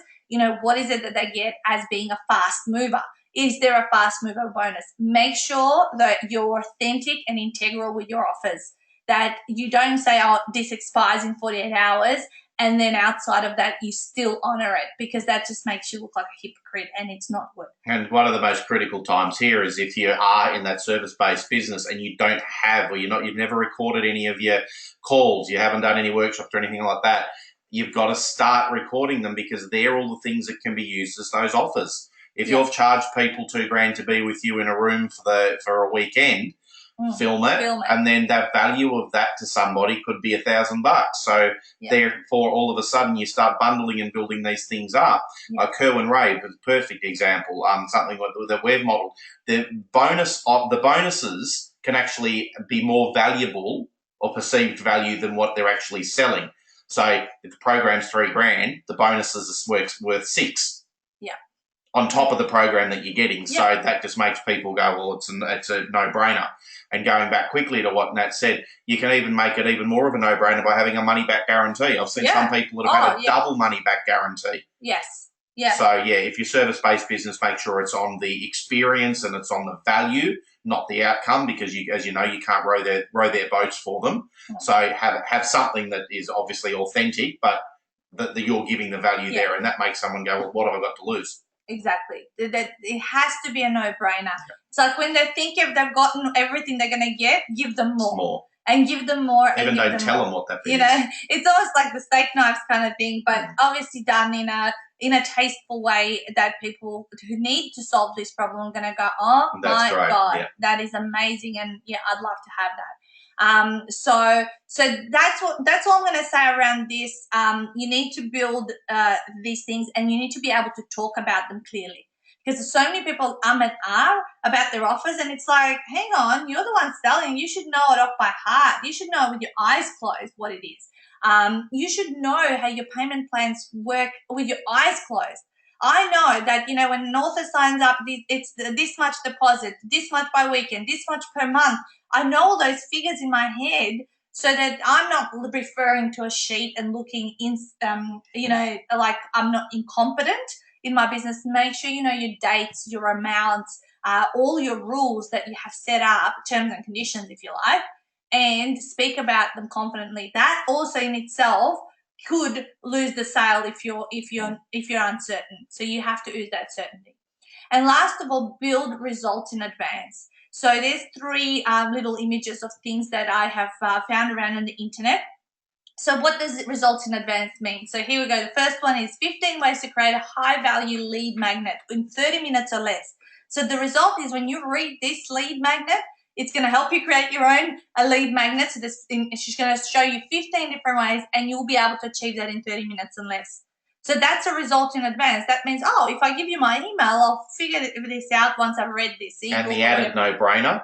what is it that they get as being a fast mover? Is there a fast mover bonus? Make sure that you're authentic and integral with your offers, that you don't say, oh, this expires in 48 hours, and then outside of that, you still honor it, because that just makes you look like a hypocrite, and it's not good. And one of the most critical times here is if you are in that service-based business and you don't have, or you've never recorded any of your calls, you haven't done any workshops or anything like that, you've got to start recording them, because they're all the things that can be used as those offers. If you've charged people $2,000 to be with you in a room for a weekend, film it, and then that value of that to somebody could be $1,000. So therefore, all of a sudden, you start bundling and building these things up. Like Kerwin Rave is a perfect example. Something that we've modelled. The bonuses can actually be more valuable or perceived value than what they're actually selling. So if the program's $3,000, the bonuses are worth $6,000. On top of the program that you're getting. So that just makes people go, well, it's a no-brainer. And going back quickly to what Nat said, you can even make it even more of a no-brainer by having a money-back guarantee. I've seen some people that have had a double money-back guarantee. Yes. Yeah. So, if you're service-based business, make sure it's on the experience and it's on the value, not the outcome, because as you know, you can't row their boats for them. So have something that is obviously authentic, but that you're giving the value there, and that makes someone go, well, what have I got to lose? Exactly. That it has to be a no-brainer. It's like when they think if they've gotten everything they're going to get, give them more. And give them more. Even don't tell them what that is. It's almost like the steak knives kind of thing, but obviously done in a tasteful way that people who need to solve this problem are going to go, oh my God, that is amazing, and I'd love to have that. So that's all I'm going to say around this. You need to build these things, and you need to be able to talk about them clearly, because there's so many people and about their offers, and it's like, hang on, you're the one selling. You should know it off by heart. You should know with your eyes closed what it is. You should know how your payment plans work with your eyes closed. I know that, when an author signs up, it's this much deposit, this much by weekend, this much per month. I know all those figures in my head, so that I'm not referring to a sheet and looking like I'm not incompetent in my business. Make sure you know your dates, your amounts, all your rules that you have set up, terms and conditions, if you like, and speak about them confidently. That also in itself could lose the sale if you're uncertain. So you have to use that certainty. And last of all, build results in advance. So there's 3 little images of things that I have found around on the internet. So what does results in advance mean? So here we go. The first one is 15 ways to create a high-value lead magnet in 30 minutes or less. So the result is when you read this lead magnet, it's going to help you create your own lead magnet. So she's going to show you 15 different ways, and you'll be able to achieve that in 30 minutes and less. So that's a result in advance. That means, if I give you my email, I'll figure this out once I've read this. And the added no-brainer,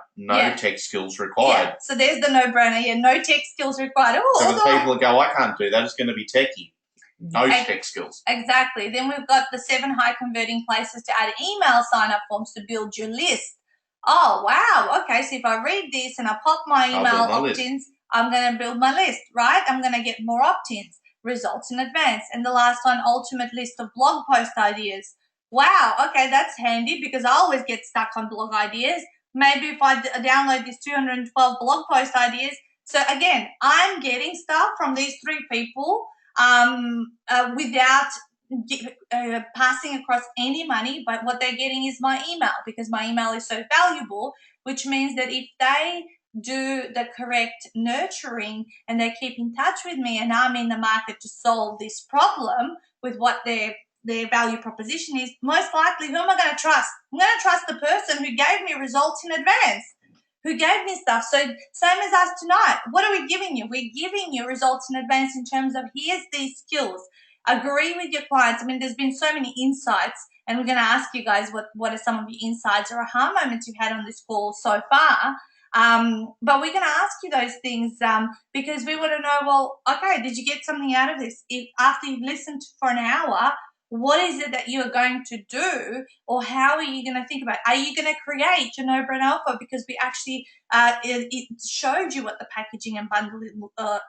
tech skills required. Yeah, so there's the no-brainer. No tech skills required. So the people that go, I can't do that, it's going to be techie. No tech skills. Exactly. Then we've got the 7 high-converting places to add email sign-up forms to build your list. Oh, wow. Okay, so if I read this and I pop my email opt-ins, I'm going to build my list, right? I'm going to get more opt-ins. Results in advance. And the last one, ultimate list of blog post ideas. Wow, okay, that's handy, because I always get stuck on blog ideas. Maybe if I download these 212 blog post ideas. So again, I'm getting stuff from these 3 people without passing across any money, but what they're getting is my email, because my email is so valuable, which means that if they do the correct nurturing and they keep in touch with me, and I'm in the market to solve this problem with what their value proposition is, most likely, who am I going to trust? I'm going to trust the person who gave me results in advance, who gave me stuff. So same as us tonight. What are we giving you? We're giving you results in advance in terms of, here's these skills. Agree with your clients. I mean, there's been so many insights, and we're going to ask you guys what are some of your insights or aha moments you've had on this call so far. But we're going to ask you those things because we want to know, well, okay, did you get something out of this? If after you've listened for an hour, what is it that you're going to do, or how are you going to think about it? Are you going to create your no-brainer offer? Because we actually it showed you what the packaging and bundle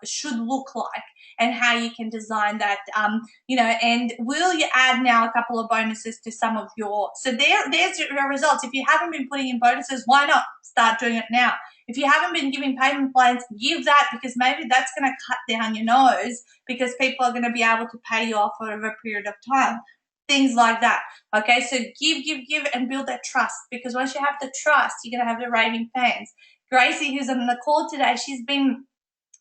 should look like, and how you can design that, and will you add now a couple of bonuses to some of your, so there's your results. If you haven't been putting in bonuses, why not start doing it now? If you haven't been giving payment plans, give that, because maybe that's going to cut down your nose, because people are going to be able to pay you off over a period of time. Things like that. Okay, so give, and build that trust, because once you have the trust, you're going to have the raving fans. Gracie, who's on the call today, she's been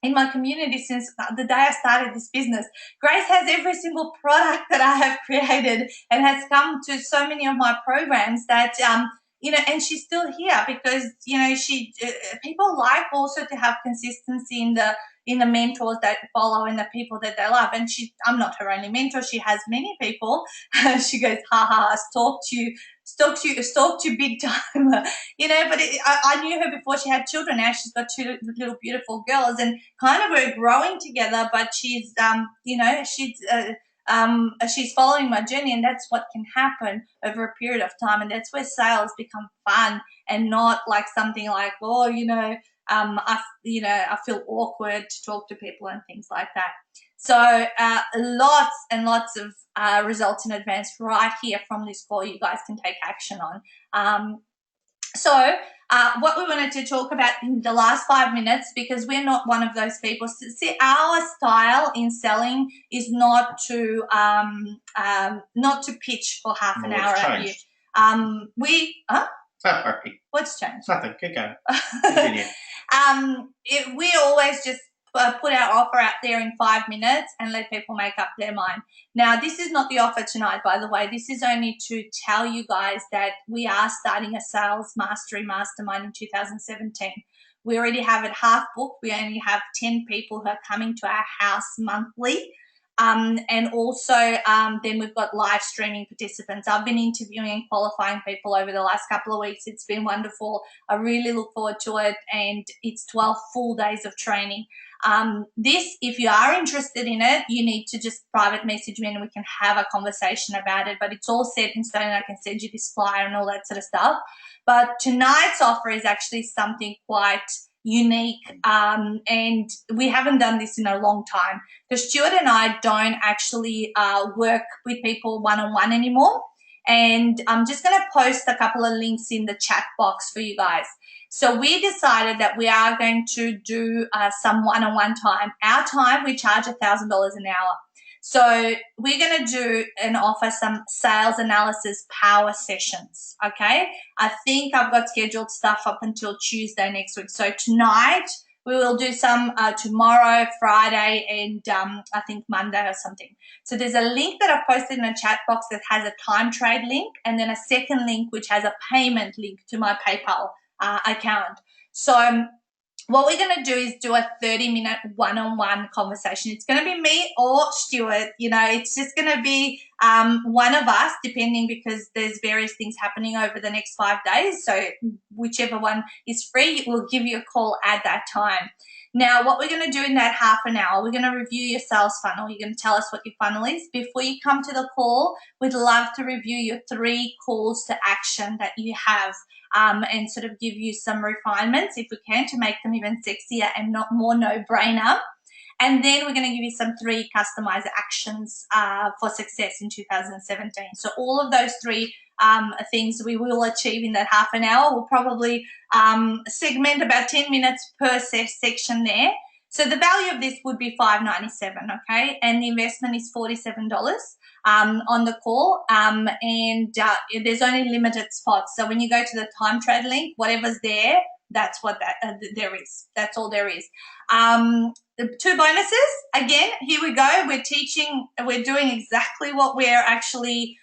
in my community since the day I started this business. Grace has every single product that I have created, and has come to so many of my programs that, and she's still here because, she people like also to have consistency in the mentors that follow and the people that they love. And I'm not her only mentor. She has many people. She goes, ha ha, stalked you big time. But I knew her before she had children. Now she's got two little beautiful girls, and kind of we're growing together, but she's she's following my journey, and that's what can happen over a period of time. And that's where sales become fun, and not like something like, I feel awkward to talk to people and things like that. So lots and lots of results in advance right here from this call you guys can take action on. What we wanted to talk about in the last 5 minutes, because we're not one of those people. See, our style in selling is not to pitch for half an hour at you. Sorry. What's changed? Nothing. Keep going. Continue. We always just put our offer out there in 5 minutes and let people make up their mind. Now, this is not the offer tonight, by the way. This is only to tell you guys that we are starting a sales mastery mastermind in 2017. We already have it half booked. We only have 10 people who are coming to our house monthly. And also then we've got live streaming participants. I've been interviewing and qualifying people over the last couple of weeks. It's been wonderful. I really look forward to it, and it's 12 full days of training. If you are interested in it, you need to just private message me and we can have a conversation about it. But it's all set in stone, and I can send you this flyer and all that sort of stuff. But tonight's offer is actually something quite unique, and we haven't done this in a long time, because Stuart and I don't actually work with people one-on-one anymore. And I'm just going to post a couple of links in the chat box for you guys. So we decided that we are going to do some one-on-one time. Our time, we charge $1,000 an hour. So we're going to do and offer some sales analysis power sessions, okay? I think I've got scheduled stuff up until Tuesday next week. So tonight we will do some, tomorrow, Friday, and I think Monday or something. So there's a link that I've posted in the chat box that has a time trade link, and then a second link which has a payment link to my PayPal account. So what we're going to do is do a 30-minute one-on-one conversation. It's going to be me or Stuart. It's just going to be one of us, depending, because there's various things happening over the next 5 days. So whichever one is free, we'll give you a call at that time. Now, what we're going to do in that half an hour, we're going to review your sales funnel. You're going to tell us what your funnel is. Before you come to the call, we'd love to review your 3 calls to action that you have, and sort of give you some refinements, if we can, to make them even sexier and not more no-brainer. And then we're going to give you some 3 customized actions for success in 2017. So all of those 3 things we will achieve in that half an hour. We'll probably segment about 10 minutes per section there. So the value of this would be $597, okay? And the investment is $47 on the call, and there's only limited spots. So when you go to the time trade link, whatever's there, that's what there is. That's all there is. The 2 bonuses, again, here we go. We're doing exactly what we're actually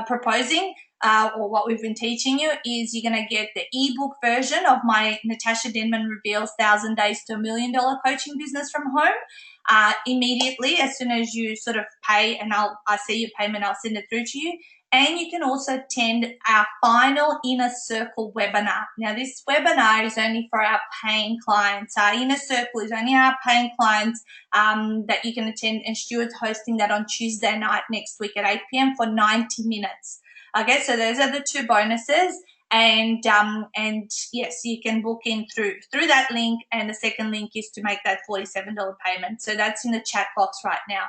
proposing, or what we've been teaching you. Is you're going to get the ebook version of my Natasa Denman Reveals 1,000 Days to $1 Million Coaching Business from Home immediately as soon as you sort of pay, and I see your payment, I'll send it through to you. And you can also attend our final Inner Circle webinar. Now, this webinar is only for our paying clients. Our Inner Circle is only our paying clients that you can attend, and Stuart's hosting that on Tuesday night next week at 8 p.m. for 90 minutes. Okay, so those are the two bonuses. And yes, you can book in through that link, and the second link is to make that $47 payment. So that's in the chat box right now.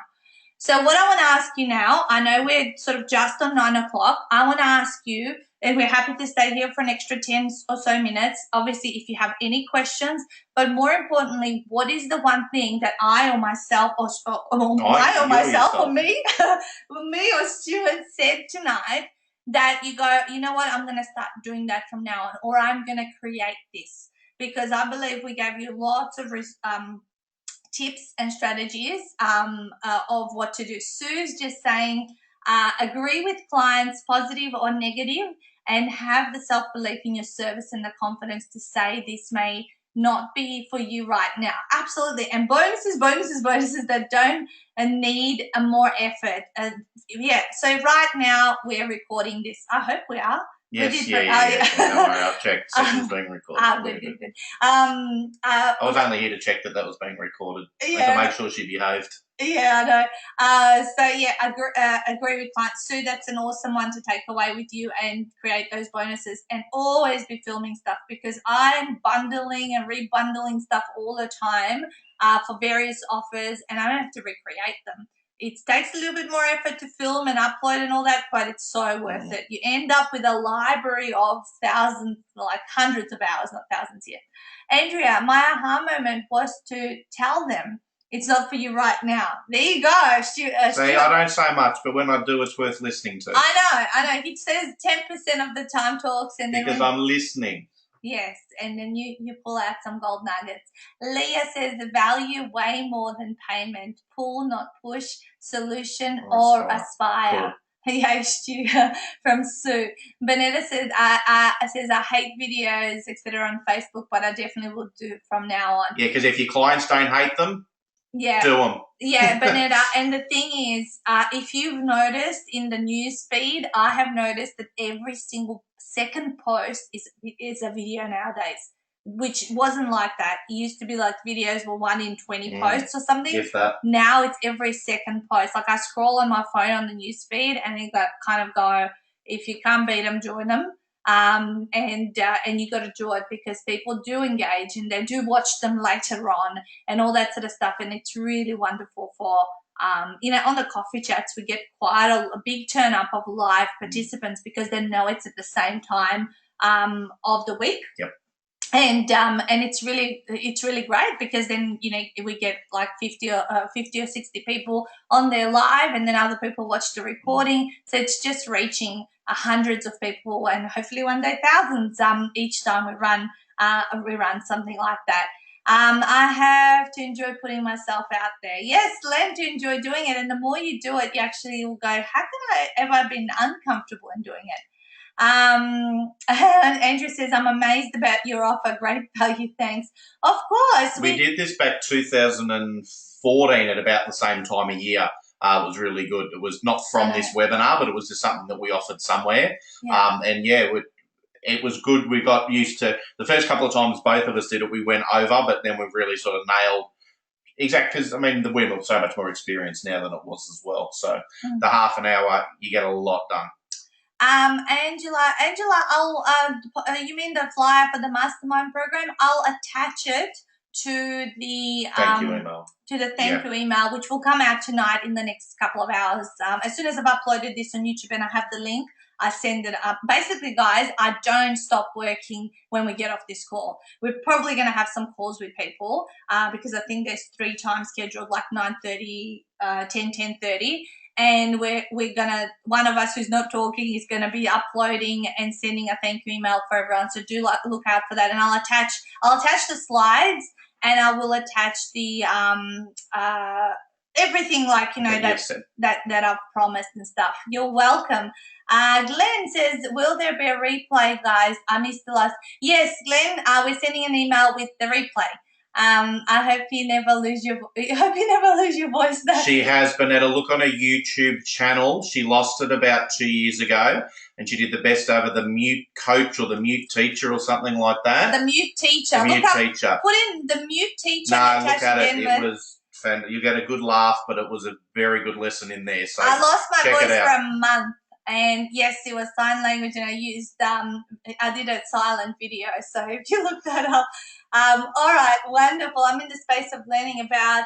So what I want to ask you now, I know we're sort of just on 9 o'clock. I want to ask you, and we're happy to stay here for an extra 10 or so minutes, obviously, if you have any questions, but more importantly, what is the one thing that I or myself or me or Stuart said tonight that you go, you know what, I'm going to start doing that from now on, or I'm going to create this? Because I believe we gave you lots of tips and strategies of what to do. Sue's just saying, agree with clients, positive or negative, and have the self-belief in your service and the confidence to say this may not be for you right now. Absolutely. And bonuses that don't need a more effort. Yeah, so right now we're recording this. I hope we are. Yes, yeah. Don't worry, I've checked. Session's being recorded. Good. I was only here to check that was being recorded and to make sure she behaved. Yeah, I know. So yeah, agree with clients. Sue, that's an awesome one to take away with you and create those bonuses, and always be filming stuff, because I'm bundling and rebundling stuff all the time for various offers, and I don't have to recreate them. It takes a little bit more effort to film and upload and all that, but it's so worth it. You end up with a library of thousands, like hundreds of hours, not thousands yet. Andrea, my aha moment was to tell them it's not for you right now. There you go. See, I don't say much, but when I do, it's worth listening to. I know. It says 10% of the time talks, and then because I'm listening. Yes, and then you pull out some gold nuggets. Leah says the value way more than payment. Pull, not push. Solution or aspire. Cool. Yeah, Stu from Sue. Benetta says I hate videos, etc. on Facebook, but I definitely will do it from now on. Yeah, because if your clients don't hate them, do them. Yeah, Benetta. And the thing is, if you've noticed in the news feed, I have noticed that every single second post is a video nowadays, which wasn't like that. It used to be like videos were 1 in 20 posts or something. If that. Now it's every second post. Like I scroll on my phone on the news feed, and it kind of go, if you can't beat them, join them. And you got to do it, because people do engage and they do watch them later on and all that sort of stuff. And it's really wonderful for on the coffee chats, we get quite a big turn up of live participants, because they know it's at the same time of the week. Yep. And it's really great, because then we get like 50 or 60 people on there live, and then other people watch the recording. So it's just reaching hundreds of people, and hopefully one day thousands each time we run something like that. I have to enjoy putting myself out there. Yes, learn to enjoy doing it, and the more you do it, you actually will go, how can I ever been uncomfortable in doing it? Andrew says, I'm amazed about your offer. Great value, thanks. Of course. We did this back 2014 at about the same time of year. It was really good. It was not from this webinar, but it was just something that we offered somewhere. Yeah. It was good. We got used to the first couple of times both of us did it. We went over, but then we've really sort of nailed because the women have so much more experience now than it was as well. So the half an hour, you get a lot done. Angela, I'll you mean the flyer for the mastermind program? I'll attach it to the thank you email. To the thank you email, which will come out tonight in the next couple of hours. As soon as I've uploaded this on YouTube and I have the link, I send it up. Basically, guys, I don't stop working when we get off this call. We're probably going to have some calls with people because I think there's 3 times scheduled, like 9:30, 10:30. And we're gonna, one of us who's not talking is gonna be uploading and sending a thank you email for everyone. So do look out for that. And I'll attach the slides, and I will attach the everything, like that I've promised and stuff. You're welcome. Glenn says, will there be a replay, guys? I missed the last. Yes, Glenn, we're sending an email with the replay. I hope you never lose your voice. Though. She has, Bonetta. Look on her YouTube channel. She lost it about 2 years ago, and she did the best over the mute coach or the mute teacher or something like that. The mute teacher. The mute teacher. Put in the mute teacher. No, Natasa look at it. Denman. It was you get a good laugh, but it was a very good lesson in there. So I lost my voice for a month. And yes, it was sign language, and I used I did a silent video. So if you look that up, all right, wonderful. I'm in the space of learning about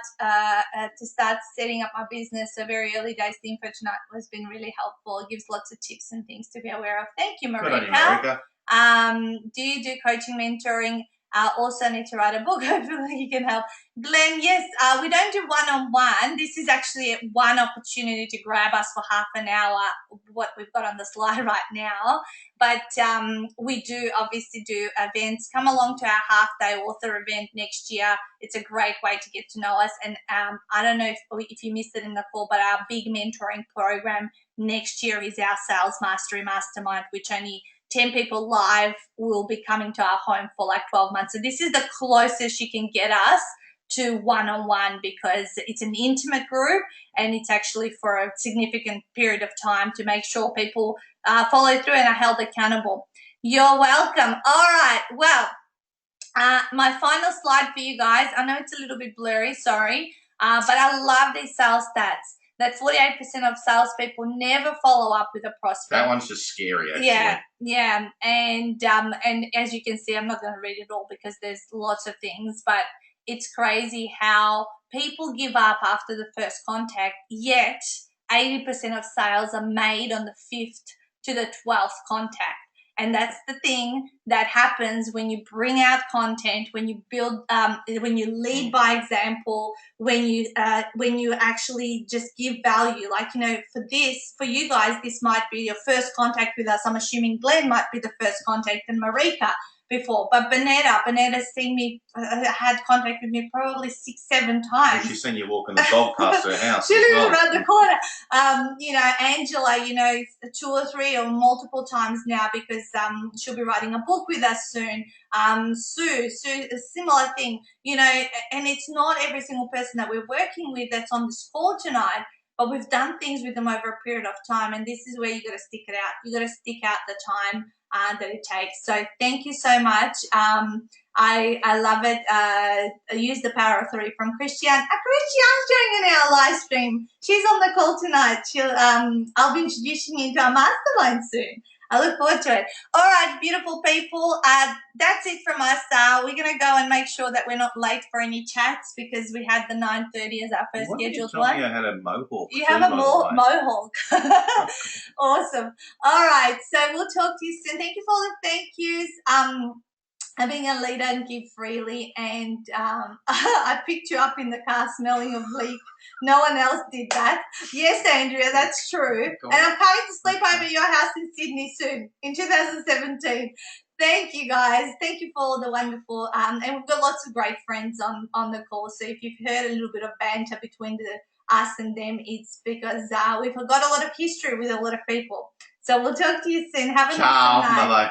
to start setting up my business. So very early days. The info tonight has been really helpful. It gives lots of tips and things to be aware of. Thank you, Marika. Good on you, Marika. Do you do coaching, mentoring? Also need to write a book. Hopefully you can help. Glenn, yes, we don't do one-on-one. This is actually one opportunity to grab us for half an hour, what we've got on the slide right now. But we do obviously do events. Come along to our half-day author event next year. It's a great way to get to know us. And I don't know if you missed it in the call, but our big mentoring program next year is our Sales Mastery Mastermind, which only 10 people live will be coming to our home for like 12 months. So this is the closest you can get us to one-on-one, because it's an intimate group and it's actually for a significant period of time to make sure people follow through and are held accountable. You're welcome. All right. Well, my final slide for you guys. I know it's a little bit blurry, sorry, but I love these sales stats. That 48% of salespeople never follow up with a prospect. That one's just scary, actually. Yeah. And as you can see, I'm not going to read it all because there's lots of things, but it's crazy how people give up after the first contact, yet 80% of sales are made on the 5th to the 12th contact. And that's the thing that happens when you bring out content, when you build, when you lead by example, when you actually just give value. Like, for you guys, this might be your first contact with us. I'm assuming Glenn might be the first contact, and Marika before. But Bonetta's seen me, had contact with me probably 6-7 times. She's seen you walking the dog past her house. She lives around the corner. Angela, 2 or 3 or multiple times now, because she'll be writing a book with us soon. Sue, a similar thing, and it's not every single person that we're working with that's on this call tonight, but we've done things with them over a period of time, and this is where you got to stick it out. You got to stick out the time that it takes. So thank you so much. I love it. I use the power of 3 from Christiane. Christiane's joining our live stream. She's on the call tonight. I'll be introducing you to our mastermind soon. I look forward to it. All right, beautiful people. That's it from us. We're going to go and make sure that we're not late for any chats, because we had the 9:30 as our first scheduled one. I had a mohawk. You have a mohawk. Awesome. All right, so we'll talk to you soon. Thank you for all the thank yous. Being a leader and give freely, and I picked you up in the car smelling of leek. No one else did that. Yes, Andrea, that's true. And I'm coming to sleep over at your house in Sydney soon, in 2017. Thank you, guys. Thank you for all the wonderful, and we've got lots of great friends on the call. So if you've heard a little bit of banter between us and them, it's because we've got a lot of history with a lot of people. So we'll talk to you soon. Have a nice night. Bye-bye.